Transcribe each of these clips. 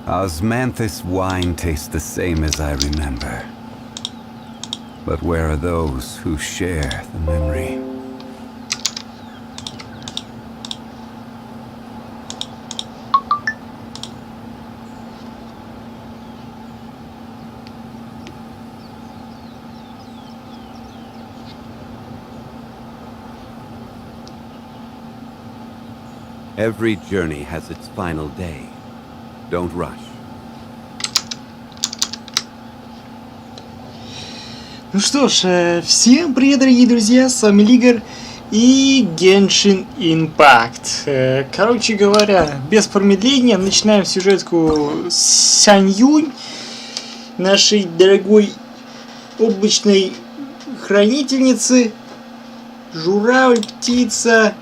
Osmanthus wine tastes the same as I remember. But where are those who share the memory? Every journey has its final day. Don't rush. Ну что ж, всем привет, дорогие друзья, с вами Лигер и Genshin Impact. Короче говоря, без промедления начинаем сюжетку с Сянь, нашей дорогой облачной хранительницы, журавль, птица,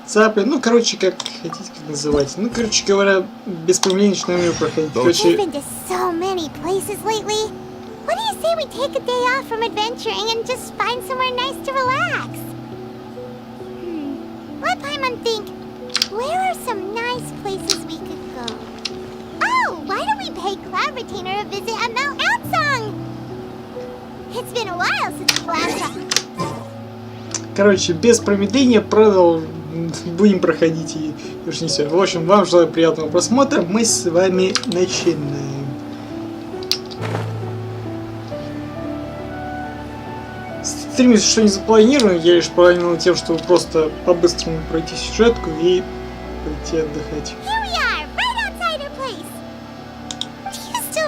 цапля, ну короче, как хотите, как называть. Ну короче говоря, без промедления начинаем ее проходить. Короче... What do you say we take a day off from adventuring and just find somewhere nice to relax? Let Paimon think. Where are some nice places we could go? Oh, why don't we pay Cloud Retainer a visit at Mount Outsong? It's been a while since the last time. Короче, без промедления будем проходить и уж не все. В общем, вам желаю приятного просмотра. Мы с вами начинаем. Стримиться что не запланировано, я лишь планировал тем, чтобы просто по-быстрому пройти сюжетку и пойти отдыхать.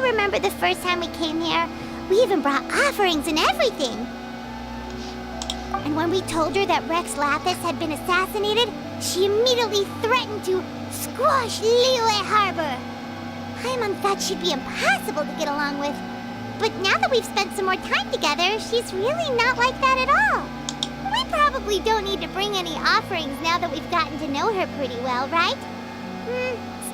Remember the first time we came here? We even brought offerings and everything. And when we told her that Rex Lapis had been assassinated, she immediately threatened to squash Liyue Harbor. Paimon thought she'd be impossible to get along with. But now that we've spent some more time together, she's really not like that at all. We probably don't need to bring any offerings now that we've gotten to know her pretty well, right?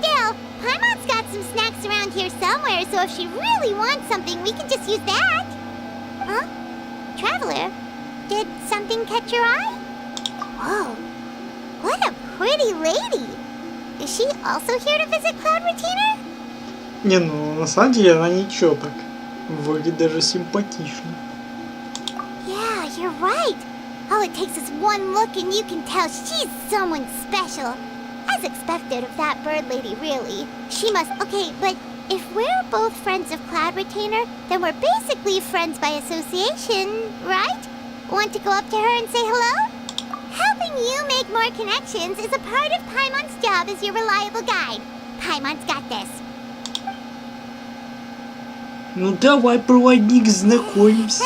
Still, Paimon's got some snacks around here somewhere, so if she really wants something, we can just use that. Huh? Traveler, did something catch your eye? Whoa, what a pretty lady. Is she also here to visit Cloud Retainer? Не, ну, на самом деле она ничего так. Выглядит даже симпатично. Yeah, you're right. All it takes is one look and you can tell she's someone special. As expected of that bird lady, really. She must... Okay, but if we're both friends of Cloud Retainer, then we're basically friends by association, right? Want to go up to her and say hello? Helping you make more connections is a part of Paimon's job as your reliable guide. Paimon's got this. Ну давай, проводник, знакомимся.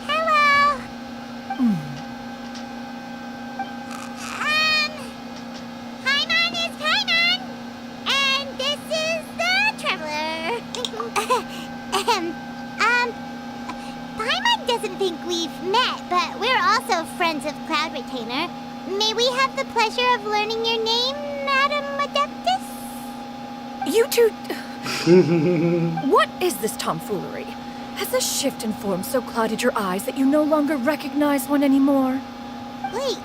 Hello. Paimon is Paimon, and this is the Traveler. Paimon doesn't think we've met, but we're also friends of Cloud Retainer. May we have the pleasure of learning your name, Madam Adeptus? You two... What is this tomfoolery? Has the shift in form so clouded your eyes that you no longer recognize one anymore? Wait,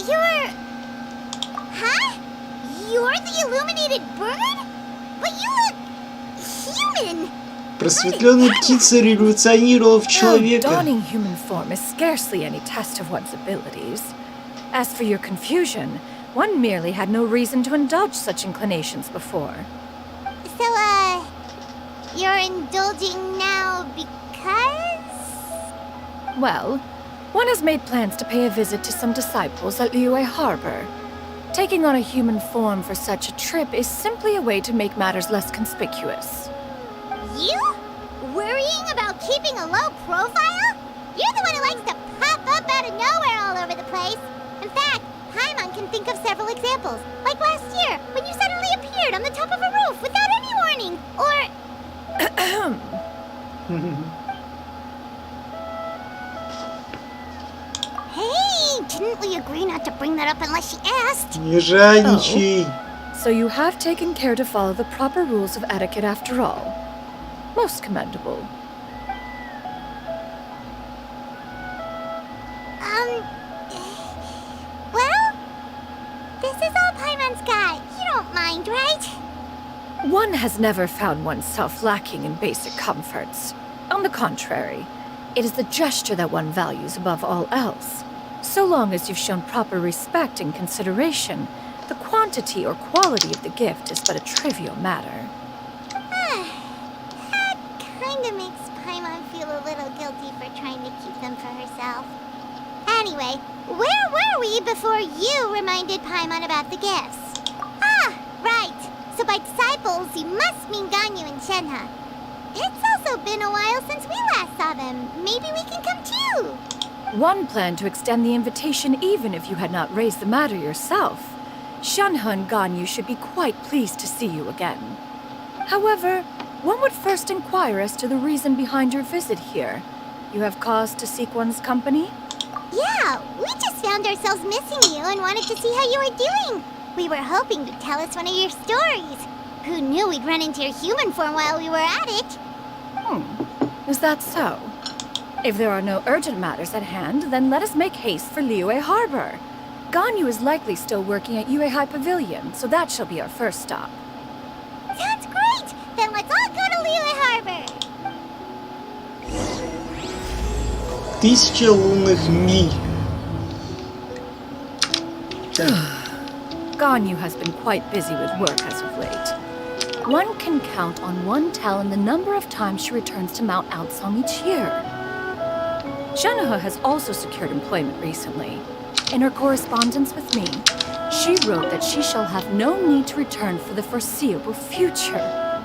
you're... Huh? You're the illuminated bird? But you look... human! Просветленная птица революционировала в человека. Donning human form is scarcely any test of one's abilities. As for your confusion, one merely had no reason to indulge such inclinations before. So, you're indulging now because? Well, one has made plans to pay a visit to some disciples at Liyue Harbor. Taking on a human form for such a trip is simply a way to make matters less conspicuous. You? Worrying about keeping a low profile? You're the one who likes to pop up out of nowhere all over the place. In fact, Paimon can think of several examples. Like last year, when you suddenly appeared on the top of a roof without any warning. Or... Hey, didn't we agree not to bring that up unless she asked? Не жадничай. So you have taken care to follow the proper rules of etiquette after all. Most commendable. Well, this is all Paimon's got. You don't mind, right? One has never found oneself lacking in basic comforts. On the contrary, it is the gesture that one values above all else. So long as you've shown proper respect and consideration, the quantity or quality of the gift is but a trivial matter. That kinda makes Paimon feel a little guilty for trying to keep them for herself. Anyway, where were we before you reminded Paimon about the gifts? Ah, right. So by disciples, you must mean Ganyu and Shenhe. It's also been a while since we last saw them. Maybe we can come too. One planned to extend the invitation even if you had not raised the matter yourself. Shenhe and Ganyu should be quite pleased to see you again. However, one would first inquire as to the reason behind your visit here. You have cause to seek one's company? Yeah, we just found ourselves missing you and wanted to see how you were doing. We were hoping you'd tell us one of your stories. Who knew we'd run into your human form while we were at it? Is that so? If there are no urgent matters at hand, then let us make haste for Liyue Harbor. Ganyu is likely still working at Yuehai Pavilion, so that shall be our first stop. Sounds great! Then let's all go to Liyue Harbor! 1000 лунных миль. Ganyu has been quite busy with work as of late. One can count on one tell the number of times she returns to Mount Aocang each year. Shenhe has also secured employment recently. In her correspondence with me, she wrote that she shall have no need to return for the foreseeable future.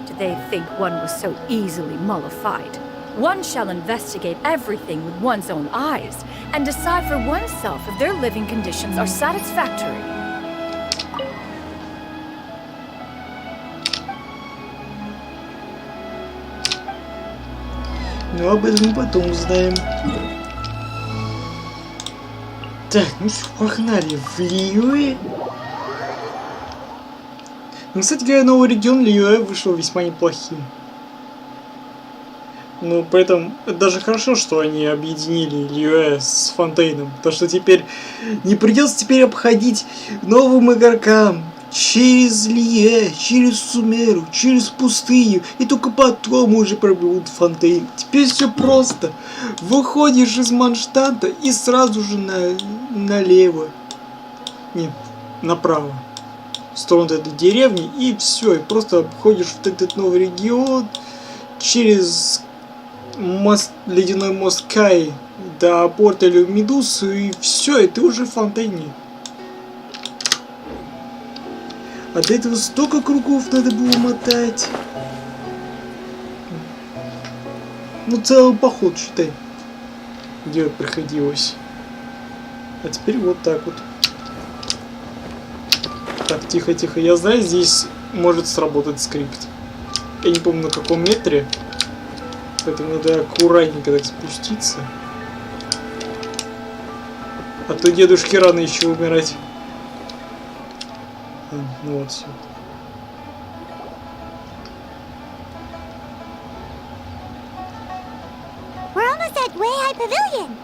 Did they think one was so easily mollified? One shall investigate everything with one's own eyes and decide for oneself if their living conditions are satisfactory. Но об этом мы потом узнаем. Так, ну что, погнали в Лiyue. Ну, кстати говоря, новый регион Liyue вышел весьма неплохим. Ну, поэтому это даже хорошо, что они объединили Liyue с Фонтейном, потому что теперь не придется теперь обходить новым игрокам через Liyue, через Сумеру, через пустыню, и только потом уже пробегут Фонтейн. Теперь все просто. Выходишь из Манштанта и сразу же налево. Нет, направо. В сторону этой деревни, и все. И просто обходишь вот этот новый регион через мост, ледяной мост Кай до порта Медусу, и все, и ты уже в Фонтейне. А до этого столько кругов надо было мотать. Ну, целый поход, считай, делать приходилось. А теперь вот так вот. Так, тихо-тихо. Я знаю, здесь может сработать скрипт. Я не помню, на каком метре. Поэтому надо аккуратненько так спуститься. А то дедушке рано еще умирать. Ну вот все. We're almost at Yuehai Pavilion.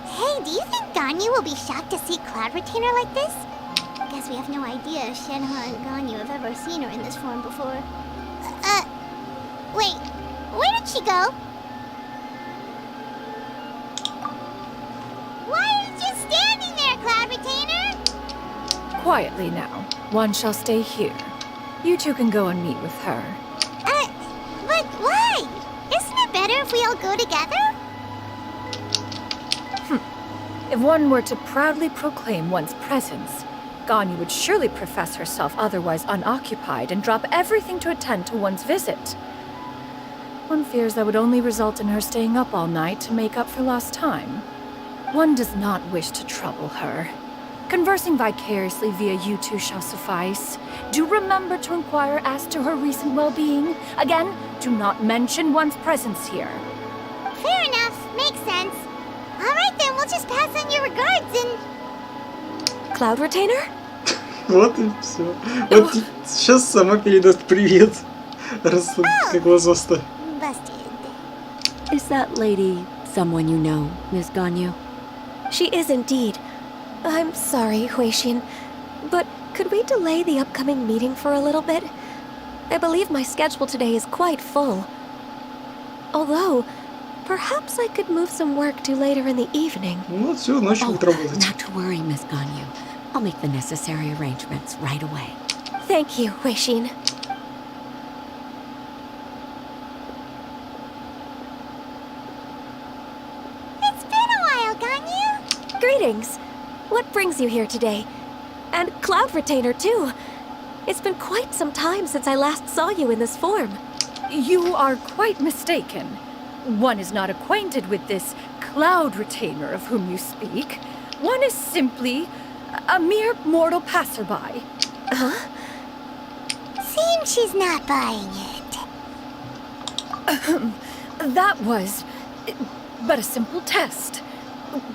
Hey, do you think Ganyu will be shocked to see Cloud Retainer like this? Guess we have no idea if Shenhe and Ganyu have ever seen her in this form before. Wait, where did she go? Why are you just standing there, Cloud Retainer? Quietly now. One shall stay here. You two can go and meet with her. But why? Isn't it better if we all go together? If one were to proudly proclaim one's presence, Ganyu would surely profess herself otherwise unoccupied and drop everything to attend to one's visit. One fears that would only result in her staying up all night to make up for lost time. One does not wish to trouble her. Conversing vicariously via you two shall suffice. Do remember to inquire as to her recent well-being. Again, do not mention one's presence here. Fair enough, makes sense. Alright then, we'll just pass on your regards and... Cloud Retainer? Вот и все. Вот сейчас сама передаст привет. Раз как глазоста. Busted. Is that lady someone you know, Miss Ganyu? She is indeed. I'm sorry, Huixin, but could we delay the upcoming meeting for a little bit? I believe my schedule today is quite full. Although, perhaps I could move some work to later in the evening. Ну, все, ночью будет работать. Not to worry, Miss Ganyu. I'll make the necessary arrangements right away. Thank you, Wei-Shin. It's been a while, Ganyu. Greetings. What brings you here today? And Cloud Retainer, too. It's been quite some time since I last saw you in this form. You are quite mistaken. One is not acquainted with this Cloud Retainer of whom you speak. One is simply a mere mortal passerby. Huh? Seems she's not buying it. That was but a simple test.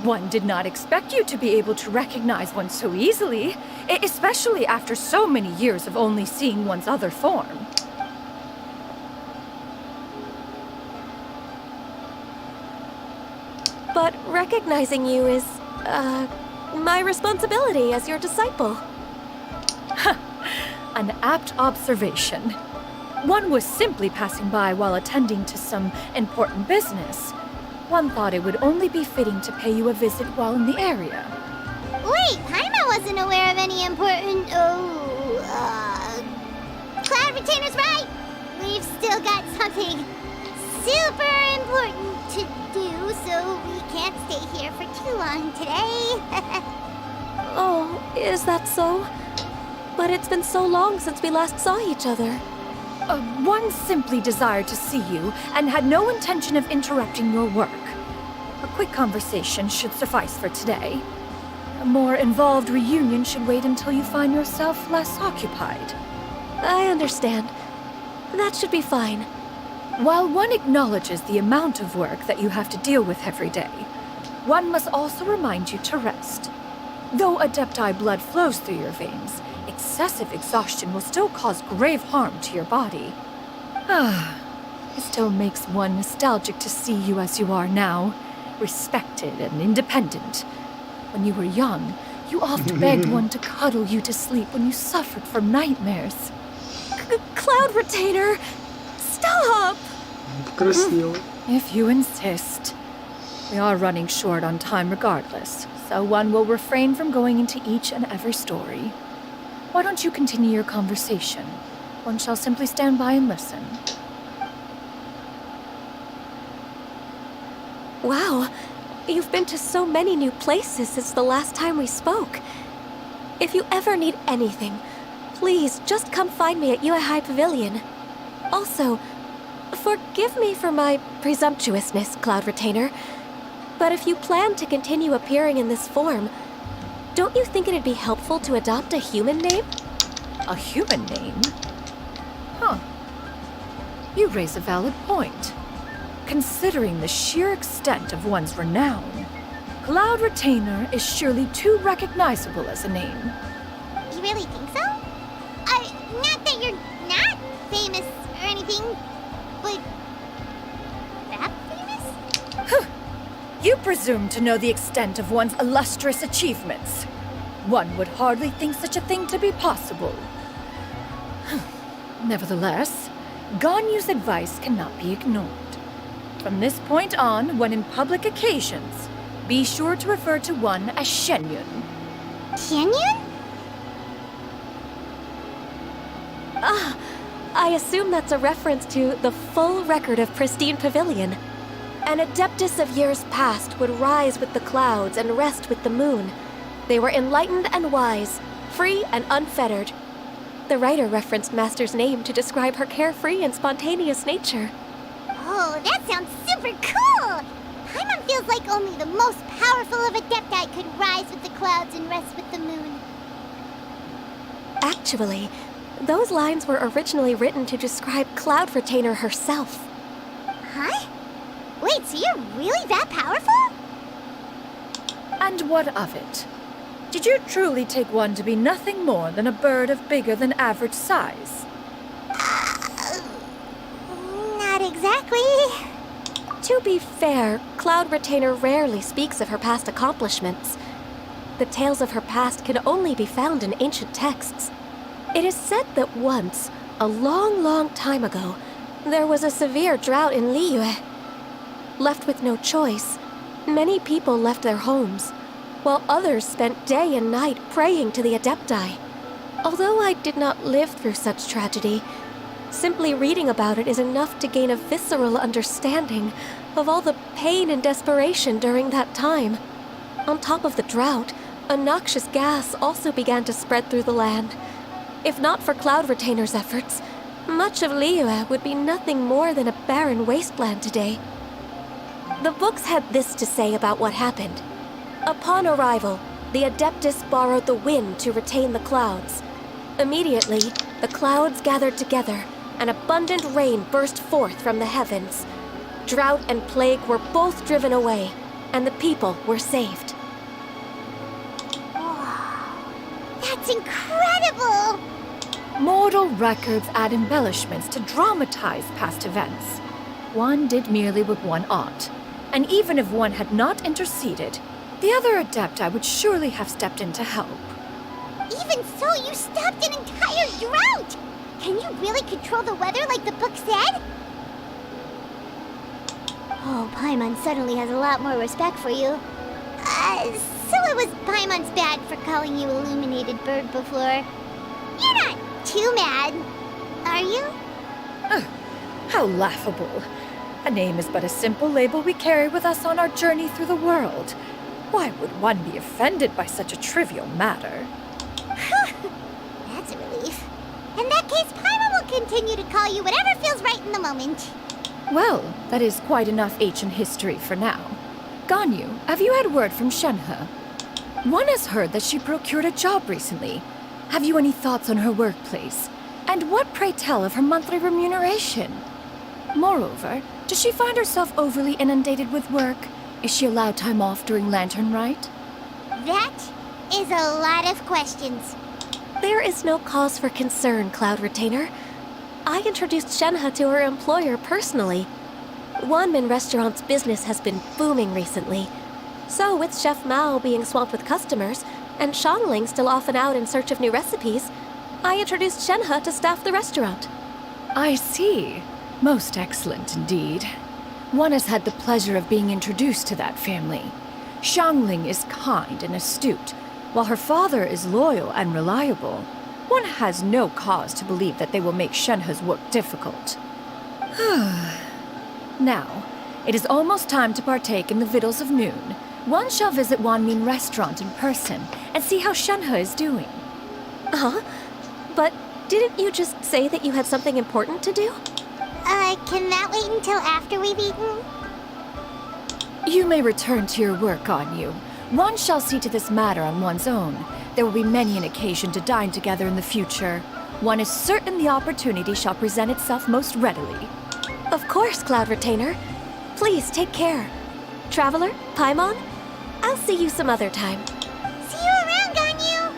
One did not expect you to be able to recognize one so easily, especially after so many years of only seeing one's other form. But recognizing you is, my responsibility as your disciple. An apt observation. One was simply passing by while attending to some important business. One thought it would only be fitting to pay you a visit while in the area. Wait, Paimon wasn't aware of any important... Cloud Retainer's right! We've still got something super important to do, so we can't stay here for too long today. Oh, is that so? But it's been so long since we last saw each other. One simply desired to see you and had no intention of interrupting your work. A quick conversation should suffice for today. A more involved reunion should wait until you find yourself less occupied. I understand. That should be fine. While one acknowledges the amount of work that you have to deal with every day, one must also remind you to rest. Though Adepti blood flows through your veins, excessive exhaustion will still cause grave harm to your body. It still makes one nostalgic to see you as you are now, respected and independent. When you were young, you oft begged one to cuddle you to sleep when you suffered from nightmares. Cloud Retainer! Stop! Покраснела. If you insist. We are running short on time regardless, so one will refrain from going into each and every story. Why don't you continue your conversation? One shall simply stand by and listen. Wow, you've been to so many new places since the last time we spoke. If you ever need anything, please just come find me at Uehai Pavilion. Also, forgive me for my presumptuousness, Cloud Retainer, but if you plan to continue appearing in this form, don't you think it'd be helpful to adopt a human name? A human name? Huh. You raise a valid point. Considering the sheer extent of one's renown, Cloud Retainer is surely too recognizable as a name. You really think so? Not that you're not famous or anything, but... that famous? You presume to know the extent of one's illustrious achievements. One would hardly think such a thing to be possible. Nevertheless, Ganyu's advice cannot be ignored. From this point on, when in public occasions, be sure to refer to one as Shenyun. Canyon? I assume that's a reference to the full record of Pristine Pavilion. An adeptus of years past would rise with the clouds and rest with the moon. They were enlightened and wise, free and unfettered. The writer referenced Master's name to describe her carefree and spontaneous nature. Oh, that sounds super cool! Paimon feels like only the most powerful of Adepti could rise with the clouds and rest with the moon. Actually, those lines were originally written to describe Cloud Retainer herself. Huh? Wait, so you're really that powerful? And what of it? Did you truly take one to be nothing more than a bird of bigger than average size? Not exactly. To be fair, Cloud Retainer rarely speaks of her past accomplishments. the tales of her past can only be found in ancient texts. It is said that once, a long, long time ago, there was a severe drought in Liyue. Left with no choice, many people left their homes, while others spent day and night praying to the Adepti. Although I did not live through such tragedy, simply reading about it is enough to gain a visceral understanding of all the pain and desperation during that time. On top of the drought, a noxious gas also began to spread through the land. If not for Cloud Retainer's efforts, much of Liyue would be nothing more than a barren wasteland today. The books had this to say about what happened. Upon arrival, the Adeptus borrowed the wind to retain the clouds. Immediately, the clouds gathered together, and abundant rain burst forth from the heavens. Drought and plague were both driven away, and the people were saved. That's incredible! Mortal records add embellishments to dramatize past events. One did merely what one ought, and even if one had not interceded, the other Adepti would surely have stepped in to help. Even so, you stopped an entire drought! Can you really control the weather like the book said? Oh, Paimon suddenly has a lot more respect for you. So it was Paimon's bad for calling you Illuminated Bird before. You're not too mad, are you? How laughable. A name is but a simple label we carry with us on our journey through the world. Why would one be offended by such a trivial matter? That's a relief. In that case, Paimon will continue to call you whatever feels right in the moment. Well, that is quite enough ancient history for now. Ganyu, have you had word from Shenhe? One has heard that she procured a job recently. Have you any thoughts on her workplace? And what, pray tell, of her monthly remuneration? Moreover, does she find herself overly inundated with work? Is she allowed time off during Lantern Rite? That is a lot of questions. There is no cause for concern, Cloud Retainer. I introduced Shenhe to her employer personally. Wanmin Restaurant's business has been booming recently. So with Chef Mao being swamped with customers, and Shangling still off and out in search of new recipes, I introduced Shenhe to staff the restaurant. I see. Most excellent indeed. One has had the pleasure of being introduced to that family. Shangling is kind and astute, while her father is loyal and reliable. One has no cause to believe that they will make Shenhe's work difficult. Now, it is almost time to partake in the victuals of noon. One shall visit Wanmin Restaurant in person and see how Shenhe is doing. Huh? But didn't you just say that you had something important to do? Can that wait until after we've eaten? You may return to your work, Ganyu. One shall see to this matter on one's own. There will be many an occasion to dine together in the future. One is certain the opportunity shall present itself most readily. Of course, Cloud Retainer. Please take care. Traveler, Paimon, I'll see you some other time. See you around, Ganyu!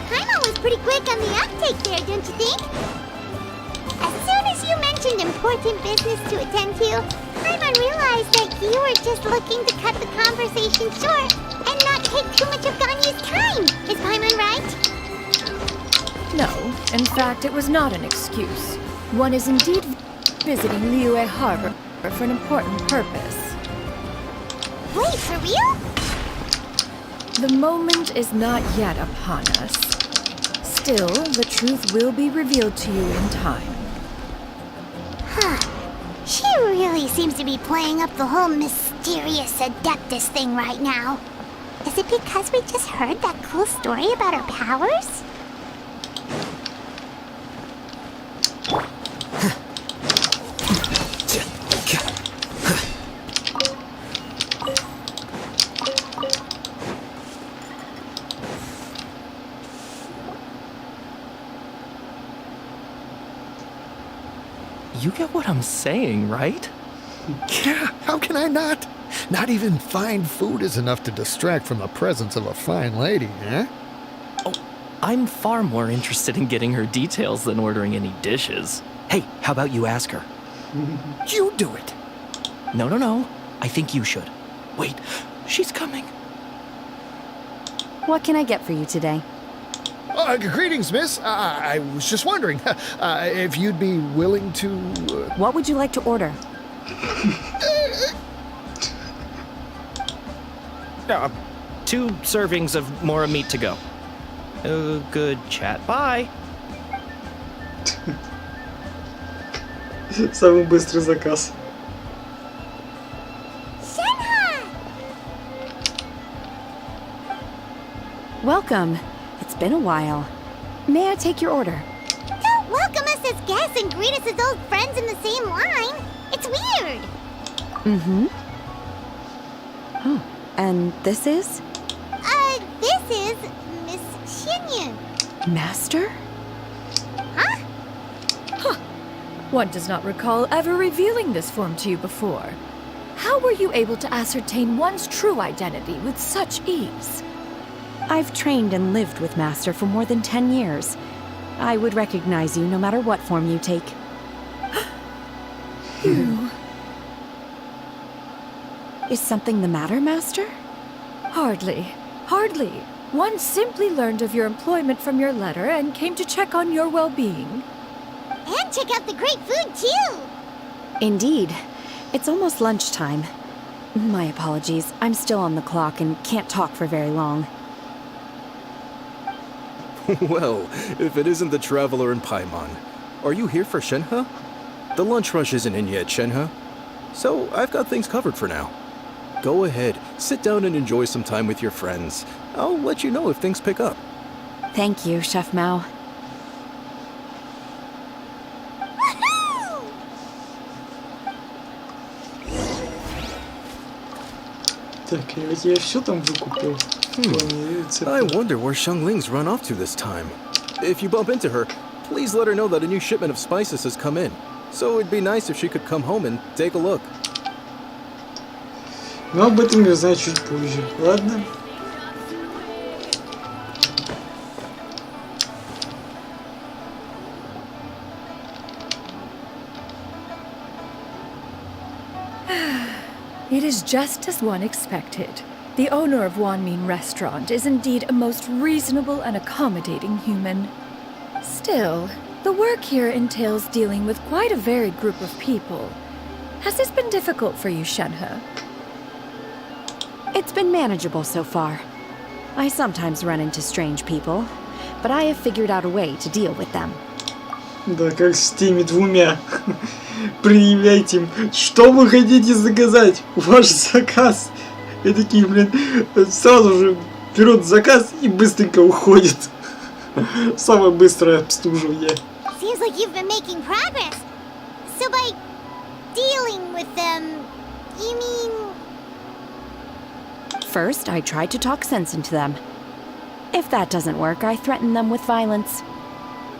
Paimon was pretty quick on the uptake there, don't you think? As soon as you mentioned important business to attend to, Paimon realized that you were just looking to cut the conversation short and not take too much of Ganyu's time. Is Paimon right? No, in fact, it was not an excuse. One is indeed visiting Liyue Harbor for an important purpose. Wait, for real? The moment is not yet upon us. Still, the truth will be revealed to you in time. She really seems to be playing up the whole mysterious Adeptus thing right now. Is it because we just heard that cool story about her powers? You get what I'm saying, right? Yeah, how can I not? Not even fine food is enough to distract from the presence of a fine lady, eh? Oh, I'm far more interested in getting her details than ordering any dishes. Hey, how about you ask her? You do it. No. I think you should. Wait, She's coming. What can I get for you today? Greetings, miss. I was just wondering if you'd be willing to... What would you like to order? 2 servings of more meat to go. Good chat. Bye. Самый быстрый заказ. Welcome. It's been a while. May I take your order? Don't welcome us as guests and greet us as old friends in the same line. It's weird. Mm-hmm. Oh, and this is? This is Miss Shinyan. Master? One does not recall ever revealing this form to you before. How were you able to ascertain one's true identity with such ease? I've trained and lived with Master for more than 10 years. I would recognize you no matter what form you take. You... Is something the matter, Master? Hardly. Hardly. One simply learned of your employment from your letter and came to check on your well-being. And check out the great food, too. Indeed. It's almost lunchtime. My apologies. I'm still on the clock and can't talk for very long. Well, if it isn't the traveler in Paimon. Are you here for Shenhe? The lunch rush isn't in yet, Shenhe. So I've got things covered for now. Go ahead, sit down and enjoy some time with your friends. I'll let you know if things pick up. Thank you, Chef Mao. Так, я все там выкупил. I wonder where Xiangling's run off to this time. If you bump into her, please let her know that a new shipment of spices has come in. So it'd be nice if she could come home and take a look. Но об этом я знаю чуть позже. Ладно? It is just as one expected. The owner of Wanmin Restaurant is indeed a most reasonable and accommodating human. Still, the work here entails dealing with quite a varied group of people. Has this been difficult for you, Shenhe? It's been manageable so far. I sometimes run into strange people, but I have figured out a way to deal with them. Да, как с теми двумя. Предъявляйте им, что вы хотите заказать? Ваш заказ. И такие, блин, сразу же берут заказ и быстренько уходит. Самое быстрое обслуживание. Seems like you've been making progress. So by dealing with them, you mean... First, I try to talk sense into them. If that doesn't work, I threaten them with violence.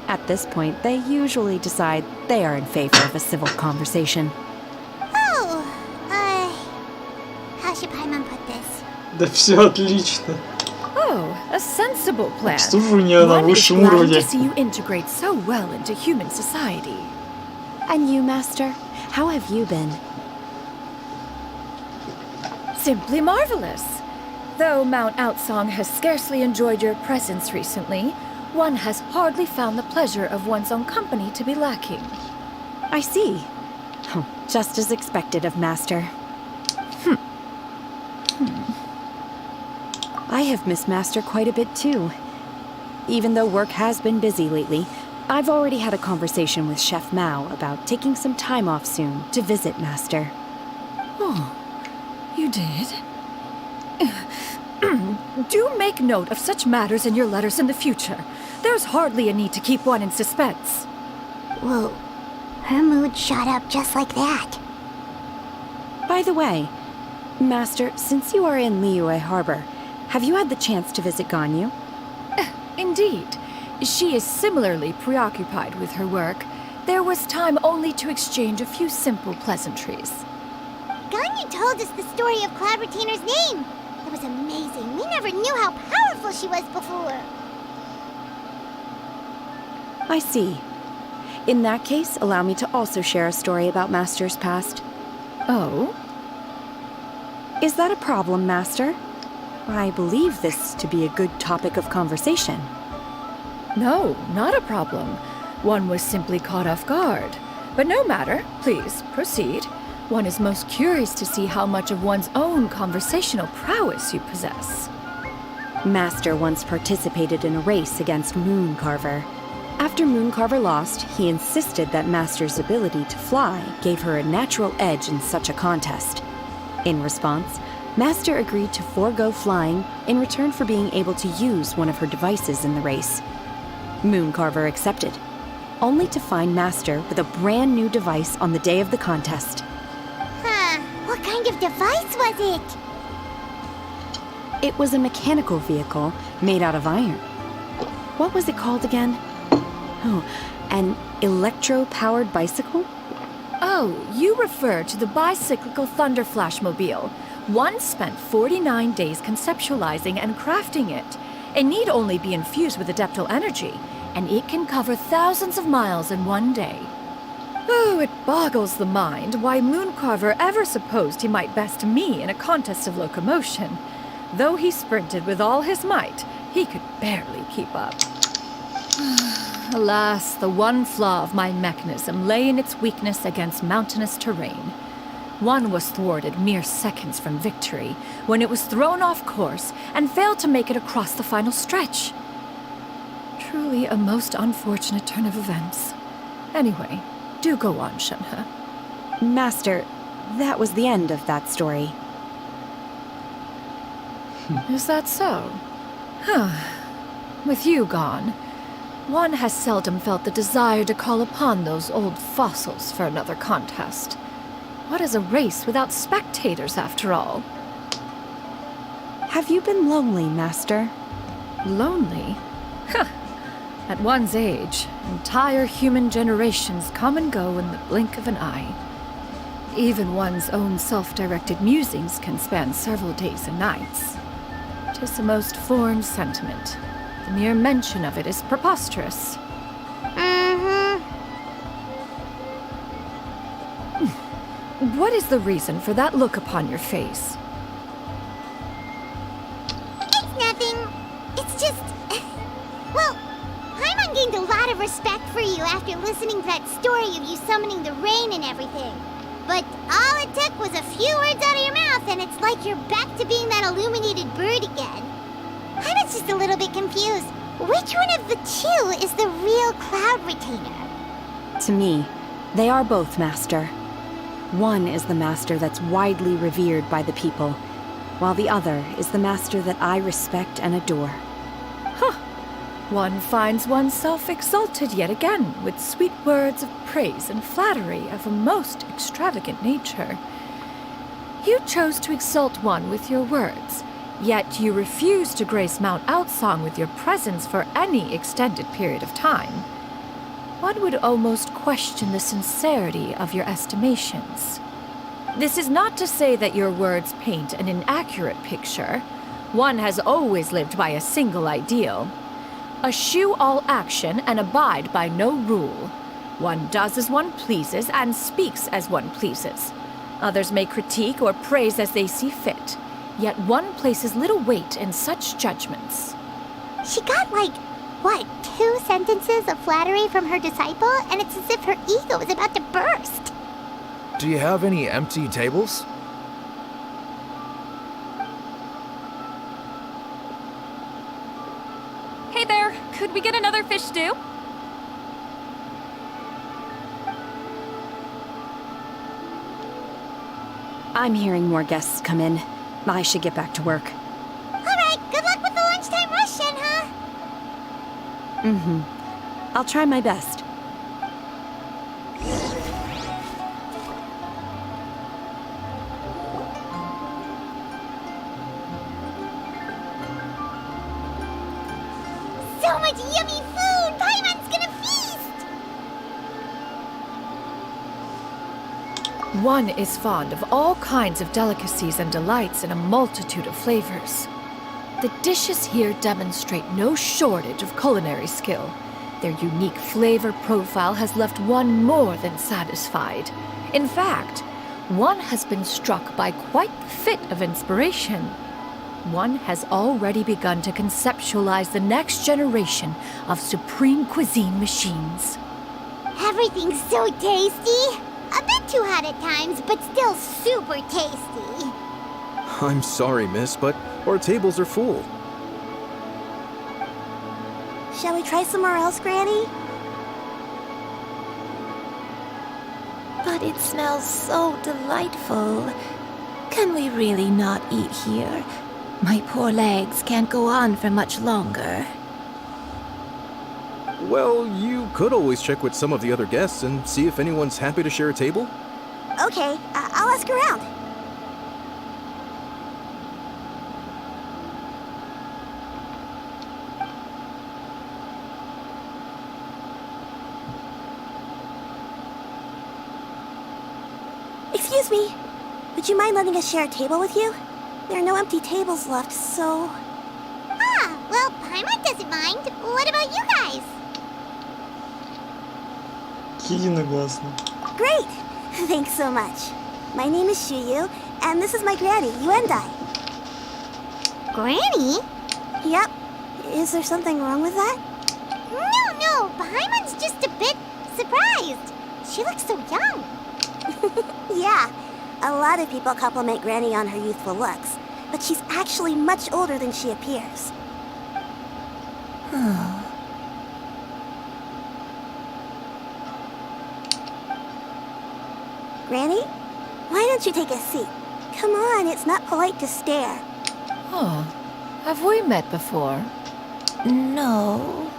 At this point, they usually decide they are in favor of a civil conversation. Oh, how should Paimon put this? Да все отлично. Oh, a sensible plan. Обслуживание на One is высшем glad уровне. to see you integrate so well into human society. And you, Master? How have you been? Simply marvelous. Though Mount Outsong has scarcely enjoyed your presence recently, one has hardly found the pleasure of one's own company to be lacking. I see. Oh, just as expected of Master. I have missed Master quite a bit too. Even though work has been busy lately, I've already had a conversation with Chef Mao about taking some time off soon to visit Master. Oh, you did? Do make note of such matters in your letters in the future. There's hardly a need to keep one in suspense. Whoa, her mood shot up just like that. By the way, Master, since you are in Liyue Harbor, have you had the chance to visit Ganyu? Indeed. She is similarly preoccupied with her work. There was time only to exchange a few simple pleasantries. Ganyu told us the story of Cloud Retainer's name. It was amazing. We never knew how powerful she was before. I see. In that case, allow me to also share a story about Master's past. Oh? Is that a problem, Master? I believe this to be a good topic of conversation. No, not a problem. One was simply caught off guard. But no matter, please, proceed. One is most curious to see how much of one's own conversational prowess you possess. Master once participated in a race against Mooncarver. After Mooncarver lost, he insisted that Master's ability to fly gave her a natural edge in such a contest. In response, Master agreed to forego flying in return for being able to use one of her devices in the race. Mooncarver accepted, only to find Master with a brand new device on the day of the contest. Huh. What kind of device was it? It was a mechanical vehicle made out of iron. What was it called again? Oh, an electro-powered bicycle? Oh, you refer to the bicyclical Thunder Flashmobile. One spent 49 days conceptualizing and crafting it. It need only be infused with adeptal energy, and it can cover thousands of miles in one day. Oh, it boggles the mind why Mooncarver ever supposed he might best me in a contest of locomotion. Though he sprinted with all his might, he could barely keep up. Alas, the one flaw of my mechanism lay in its weakness against mountainous terrain. One was thwarted mere seconds from victory, when it was thrown off course and failed to make it across the final stretch. Truly a most unfortunate turn of events. Anyway, do go on, Shenhe. Master, that was the end of that story. Is that so? Huh. With you gone, one has seldom felt the desire to call upon those old fossils for another contest. What is a race without spectators, after all? Have you been lonely, Master? Lonely? Huh. At one's age, entire human generations come and go in the blink of an eye. Even one's own self-directed musings can span several days and nights. 'Tis a most foreign sentiment. The mere mention of it is preposterous. What is the reason for that look upon your face? It's nothing. It's just... Well, Paimon gained a lot of respect for you after listening to that story of you summoning the rain and everything. But all it took was a few words out of your mouth and it's like you're back to being that illuminated bird again. I was just a little bit confused. Which one of the two is the real cloud retainer? To me, they are both, Master. One is the Master that's widely revered by the people, while the other is the Master that I respect and adore. Huh. One finds oneself exalted yet again with sweet words of praise and flattery of a most extravagant nature. You chose to exalt one with your words, yet you refuse to grace Mount Outsong with your presence for any extended period of time. One would almost question the sincerity of your estimations. This is not to say that your words paint an inaccurate picture. One has always lived by a single ideal. Eschew all action and abide by no rule. One does as one pleases and speaks as one pleases. Others may critique or praise as they see fit, yet one places little weight in such judgments. She got like, what, 2 sentences of flattery from her disciple, and it's as if her ego is about to burst. Do you have any empty tables? Hey there, could we get another fish stew? I'm hearing more guests come in. I should get back to work. Alright, good luck with the lunchtime rush, Shenhe. I'll try my best. So much yummy food! Paimon's gonna feast! One is fond of all kinds of delicacies and delights in a multitude of flavors. The dishes here demonstrate no shortage of culinary skill. Their unique flavor profile has left one more than satisfied. In fact, one has been struck by quite the fit of inspiration. One has already begun to conceptualize the next generation of supreme cuisine machines. Everything's so tasty. A bit too hot at times, but still super tasty. I'm sorry, miss, but our tables are full. Shall we try somewhere else, Granny? But it smells so delightful. Can we really not eat here? My poor legs can't go on for much longer. Well, you could always check with some of the other guests and see if anyone's happy to share a table. Okay, I'll ask around. Excuse me. Would you mind letting us share a table with you? There are no empty tables left, so... Ah, well, Paimon doesn't mind. What about you guys? Единогласно. Great! Thanks so much. My name is Shuyu, and this is my granny, Yuendai. Granny? Yep. Is there something wrong with that? No, Paimon's just a bit surprised. She looks so young. Yeah, a lot of people compliment Granny on her youthful looks, but she's actually much older than she appears. Granny, why don't you take a seat? Come on, it's not polite to stare. Oh, have we met before? No.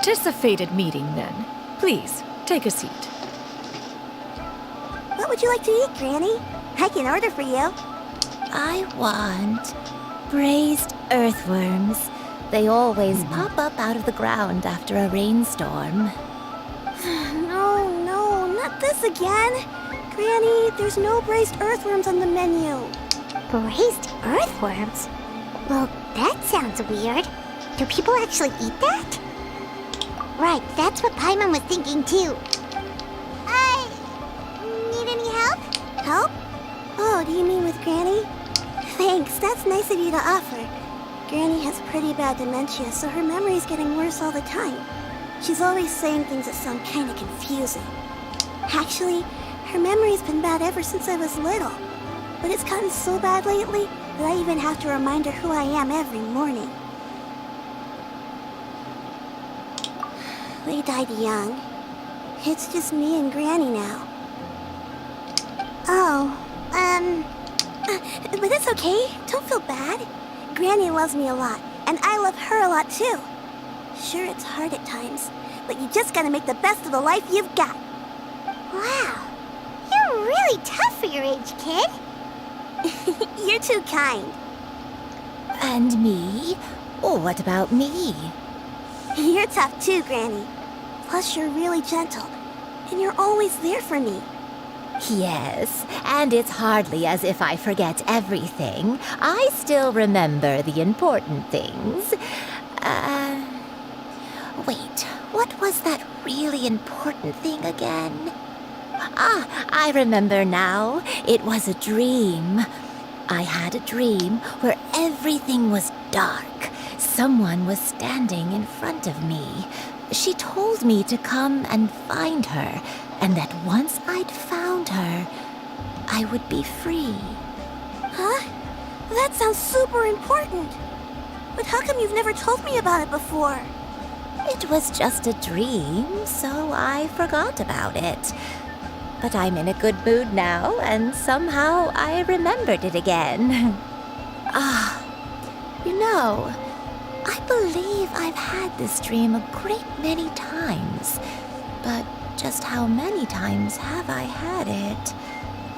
'Tis a fated meeting, then. Please, take a seat. What would you like to eat, Granny? I can order for you. I want braised earthworms. They always pop up out of the ground after a rainstorm. No, not this again. Granny, there's no braised earthworms on the menu. Braised earthworms? Well, that sounds weird. Do people actually eat that? Right, that's what Paimon was thinking too. Need any help? Help? Oh, do you mean with Granny? Thanks, that's nice of you to offer. Granny has pretty bad dementia, so her memory's getting worse all the time. She's always saying things that sound kinda confusing. Actually, her memory's been bad ever since I was little. But it's gotten so bad lately that I even have to remind her who I am every morning. They died young. It's just me and Granny now. But it's okay. Don't feel bad. Granny loves me a lot, and I love her a lot too. Sure, it's hard at times, but you just gotta make the best of the life you've got. Wow, you're really tough for your age, kid. You're too kind. And me? Oh, what about me? You're tough too, Granny. Plus, you're really gentle, and you're always there for me. Yes, and it's hardly as if I forget everything. I still remember the important things. Wait, what was that really important thing again? Ah, I remember now. It was a dream. I had a dream where everything was dark. Someone was standing in front of me. She told me to come and find her, and that once I'd found her, I would be free. Huh? That sounds super important. But how come you've never told me about it before? It was just a dream, so I forgot about it. But I'm in a good mood now, and somehow I remembered it again. You know, I believe I've had this dream a great many times. But just how many times have I had it?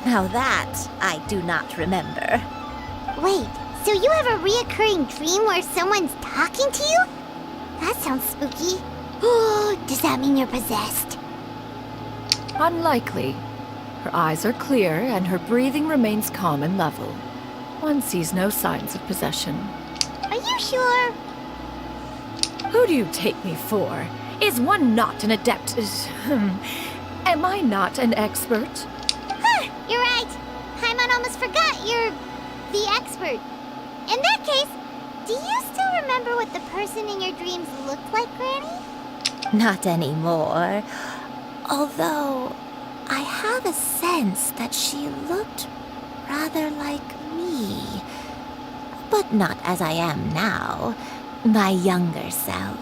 Now that I do not remember. Wait, so you have a reoccurring dream where someone's talking to you? That sounds spooky. Oh, does that mean you're possessed? Unlikely. Her eyes are clear and her breathing remains calm and level. One sees no signs of possession. Are you sure? Who do you take me for? Is one not an adept? Am I not an expert? You're right. Paimon almost forgot you're the expert. In that case, do you still remember what the person in your dreams looked like, Granny? Not anymore. Although, I have a sense that she looked rather like me. But not as I am now. My younger self.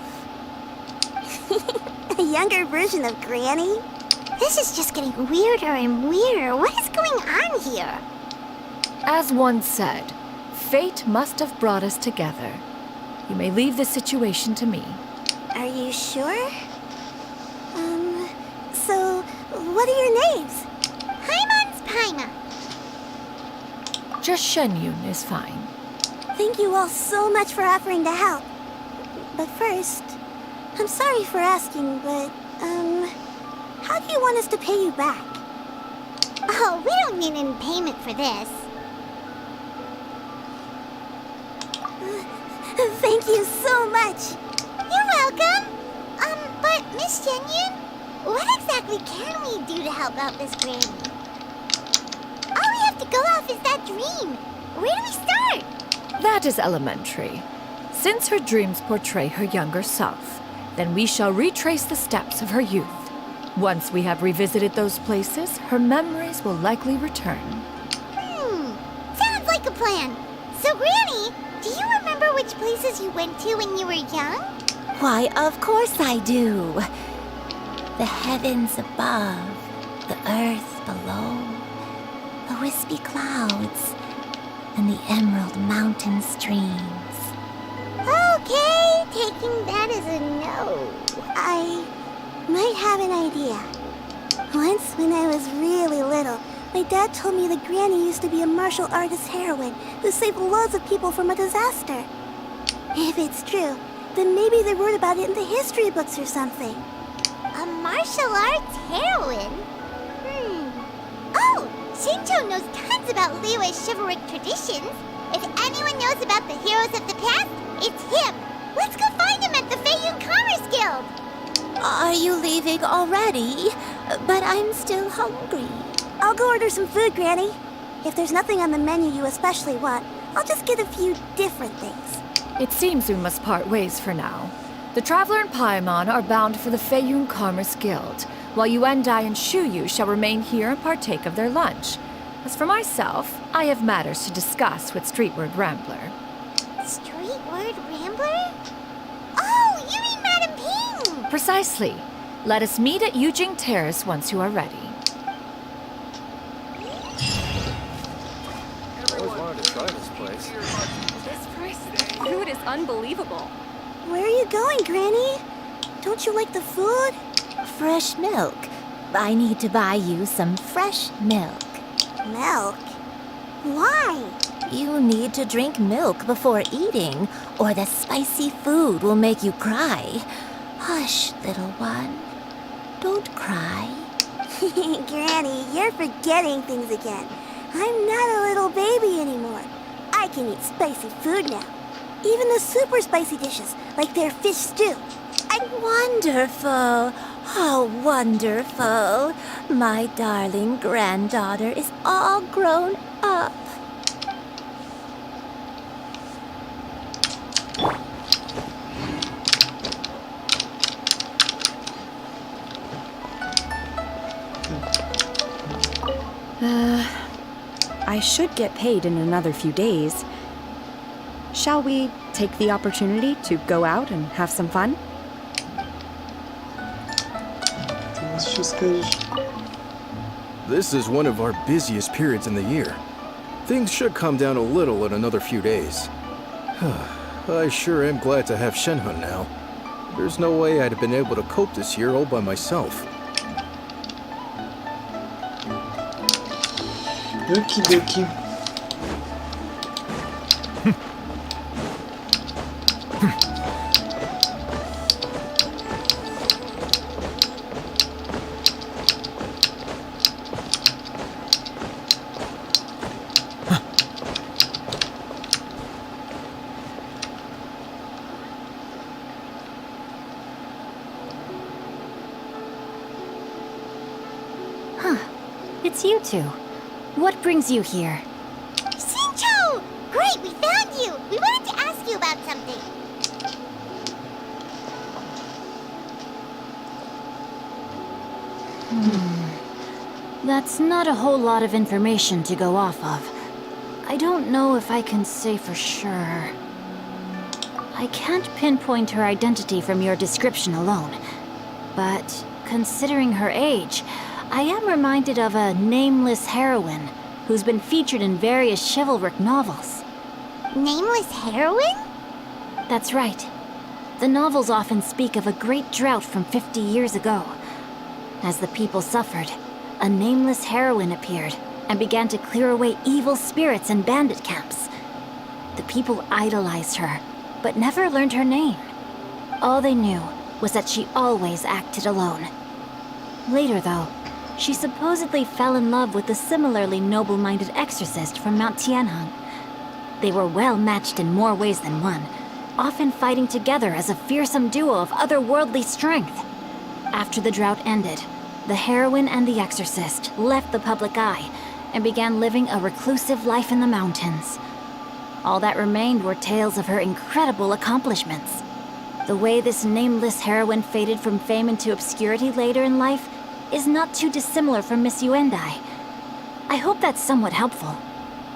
A younger version of Granny? This is just getting weirder and weirder. What is going on here? As one said, fate must have brought us together. You may leave this situation to me. Are you sure? So, what are your names? Paimon's Paima. Just Shenyun is fine. Thank you all so much for offering to help. But first, I'm sorry for asking, but, how do you want us to pay you back? Oh, we don't need any payment for this. Thank you so much. You're welcome. But Miss Shenyun, what exactly can we do to help out this granny? All we have to go off is that dream. Where do we start? That is elementary. Since her dreams portray her younger self, then we shall retrace the steps of her youth. Once we have revisited those places, her memories will likely return. Sounds like a plan. So, Granny, do you remember which places you went to when you were young? Why, of course I do. The heavens above, the earth below, the wispy clouds, and the emerald mountain streams. Okay, taking that as a no. I might have an idea. Once, when I was really little, my dad told me the granny used to be a martial artist heroine who saved loads of people from a disaster. If it's true, then maybe they wrote about it in the history books or something. A martial arts heroine? Oh, Shinto knows tons about Liyue's chivalric traditions. If anyone knows about the heroes of the past, it's him. Let's go find him at the Feiyun Commerce Guild. Are you leaving already? But I'm still hungry. I'll go order some food, Granny. If there's nothing on the menu you especially want, I'll just get a few different things. It seems we must part ways for now. The Traveler and Paimon are bound for the Feiyun Commerce Guild, while Yuendai and Shuyu shall remain here and partake of their lunch. As for myself, I have matters to discuss with Streetward Rambler. Streetward Rambler? Oh, you mean Madam Ping! Precisely. Let us meet at Yujing Terrace once you are ready. Always wanted to try this place. This place, food is unbelievable. Where are you going, Granny? Don't you like the food? Fresh milk. I need to buy you some fresh milk. Milk? Why? You need to drink milk before eating, or the spicy food will make you cry. Hush, little one. Don't cry. Granny, you're forgetting things again. I'm not a little baby anymore. I can eat spicy food now. Even the super spicy dishes, like their fish stew. Wonderful. How wonderful. My darling granddaughter is all grown up. I should get paid in another few days. Shall we take the opportunity to go out and have some fun? This is one of our busiest periods in the year. Things should calm down a little in another few days. I sure am glad to have Shenhe now. There's no way I'd have been able to cope this year all by myself. Okie dokie. It's you two. What brings you here? Shincho! Great, we found you! We wanted to ask you about something. That's not a whole lot of information to go off of. I don't know if I can say for sure. I can't pinpoint her identity from your description alone. But considering her age, I am reminded of a nameless heroine who's been featured in various chivalric novels. Nameless heroine? That's right. The novels often speak of a great drought from 50 years ago. As the people suffered, a nameless heroine appeared and began to clear away evil spirits and bandit camps. The people idolized her, but never learned her name. All they knew was that she always acted alone. Later, though, she supposedly fell in love with a similarly noble-minded exorcist from Mount Tianheng. They were well matched in more ways than one, often fighting together as a fearsome duo of otherworldly strength. After the drought ended, the heroine and the exorcist left the public eye and began living a reclusive life in the mountains. All that remained were tales of her incredible accomplishments. The way this nameless heroine faded from fame into obscurity later in life is not too dissimilar from Miss Yuendai. I hope that's somewhat helpful.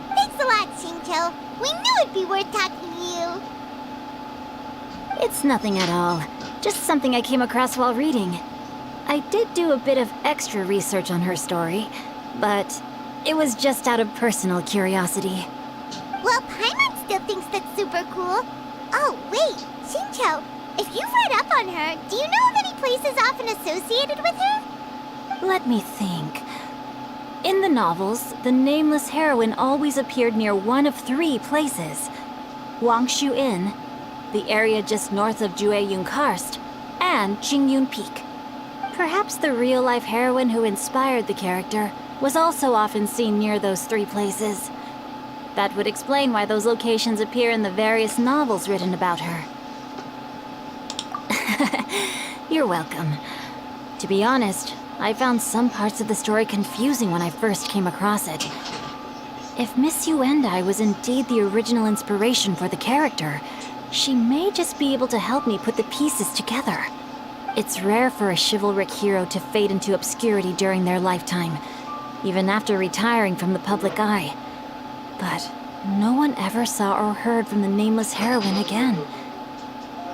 Thanks a lot, Shincho. We knew it'd be worth talking to you. It's nothing at all. Just something I came across while reading. I did do a bit of extra research on her story, but it was just out of personal curiosity. Well, Paimon still thinks that's super cool. Oh, wait, Shincho, if you've read up on her, do you know of any places often associated with her? Let me think. In the novels, the nameless heroine always appeared near one of 3 places. Wangshu Inn, the area just north of Jueyun Karst, and Qingyun Peak. Perhaps the real-life heroine who inspired the character was also often seen near those 3 places. That would explain why those locations appear in the various novels written about her. You're welcome. To be honest, I found some parts of the story confusing when I first came across it. If Miss Yuendai was indeed the original inspiration for the character, she may just be able to help me put the pieces together. It's rare for a chivalric hero to fade into obscurity during their lifetime, even after retiring from the public eye. But no one ever saw or heard from the nameless heroine again.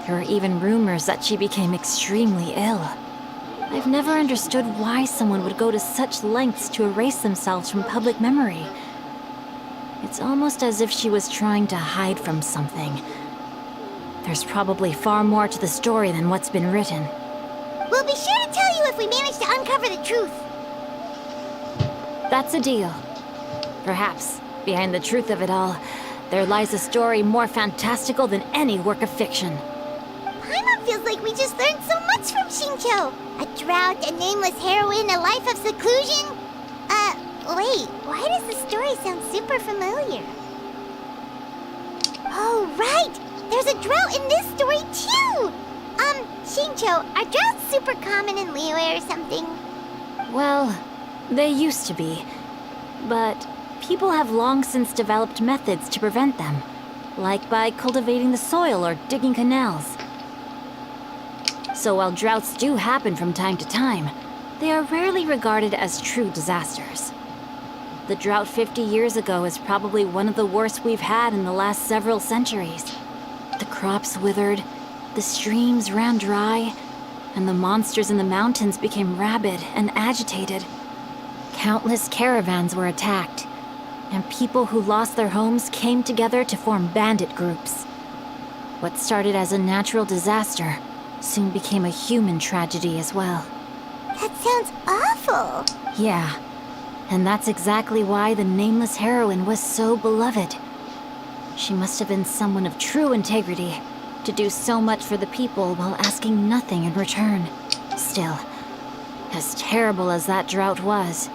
There were even rumors that she became extremely ill. I've never understood why someone would go to such lengths to erase themselves from public memory. It's almost as if she was trying to hide from something. There's probably far more to the story than what's been written. We'll be sure to tell you if we manage to uncover the truth. That's a deal. Perhaps, behind the truth of it all, there lies a story more fantastical than any work of fiction. Paimon feels like we just learned so much from Shincho. A drought, a nameless heroine, a life of seclusion. Wait, why does the story sound super familiar? Oh, right! There's a drought in this story, too! Shincho, are droughts super common in Liyue or something? Well, they used to be. But people have long since developed methods to prevent them, like by cultivating the soil or digging canals. So while droughts do happen from time to time, they are rarely regarded as true disasters. The drought 50 years ago is probably one of the worst we've had in the last several centuries. The crops withered, the streams ran dry, and the monsters in the mountains became rabid and agitated. Countless caravans were attacked, and people who lost their homes came together to form bandit groups. What started as a natural disaster soon became a human tragedy as well. That sounds awful! Yeah, and that's exactly why the nameless heroine was so beloved. She must have been someone of true integrity, to do so much for the people while asking nothing in return. Still, as terrible as that drought was,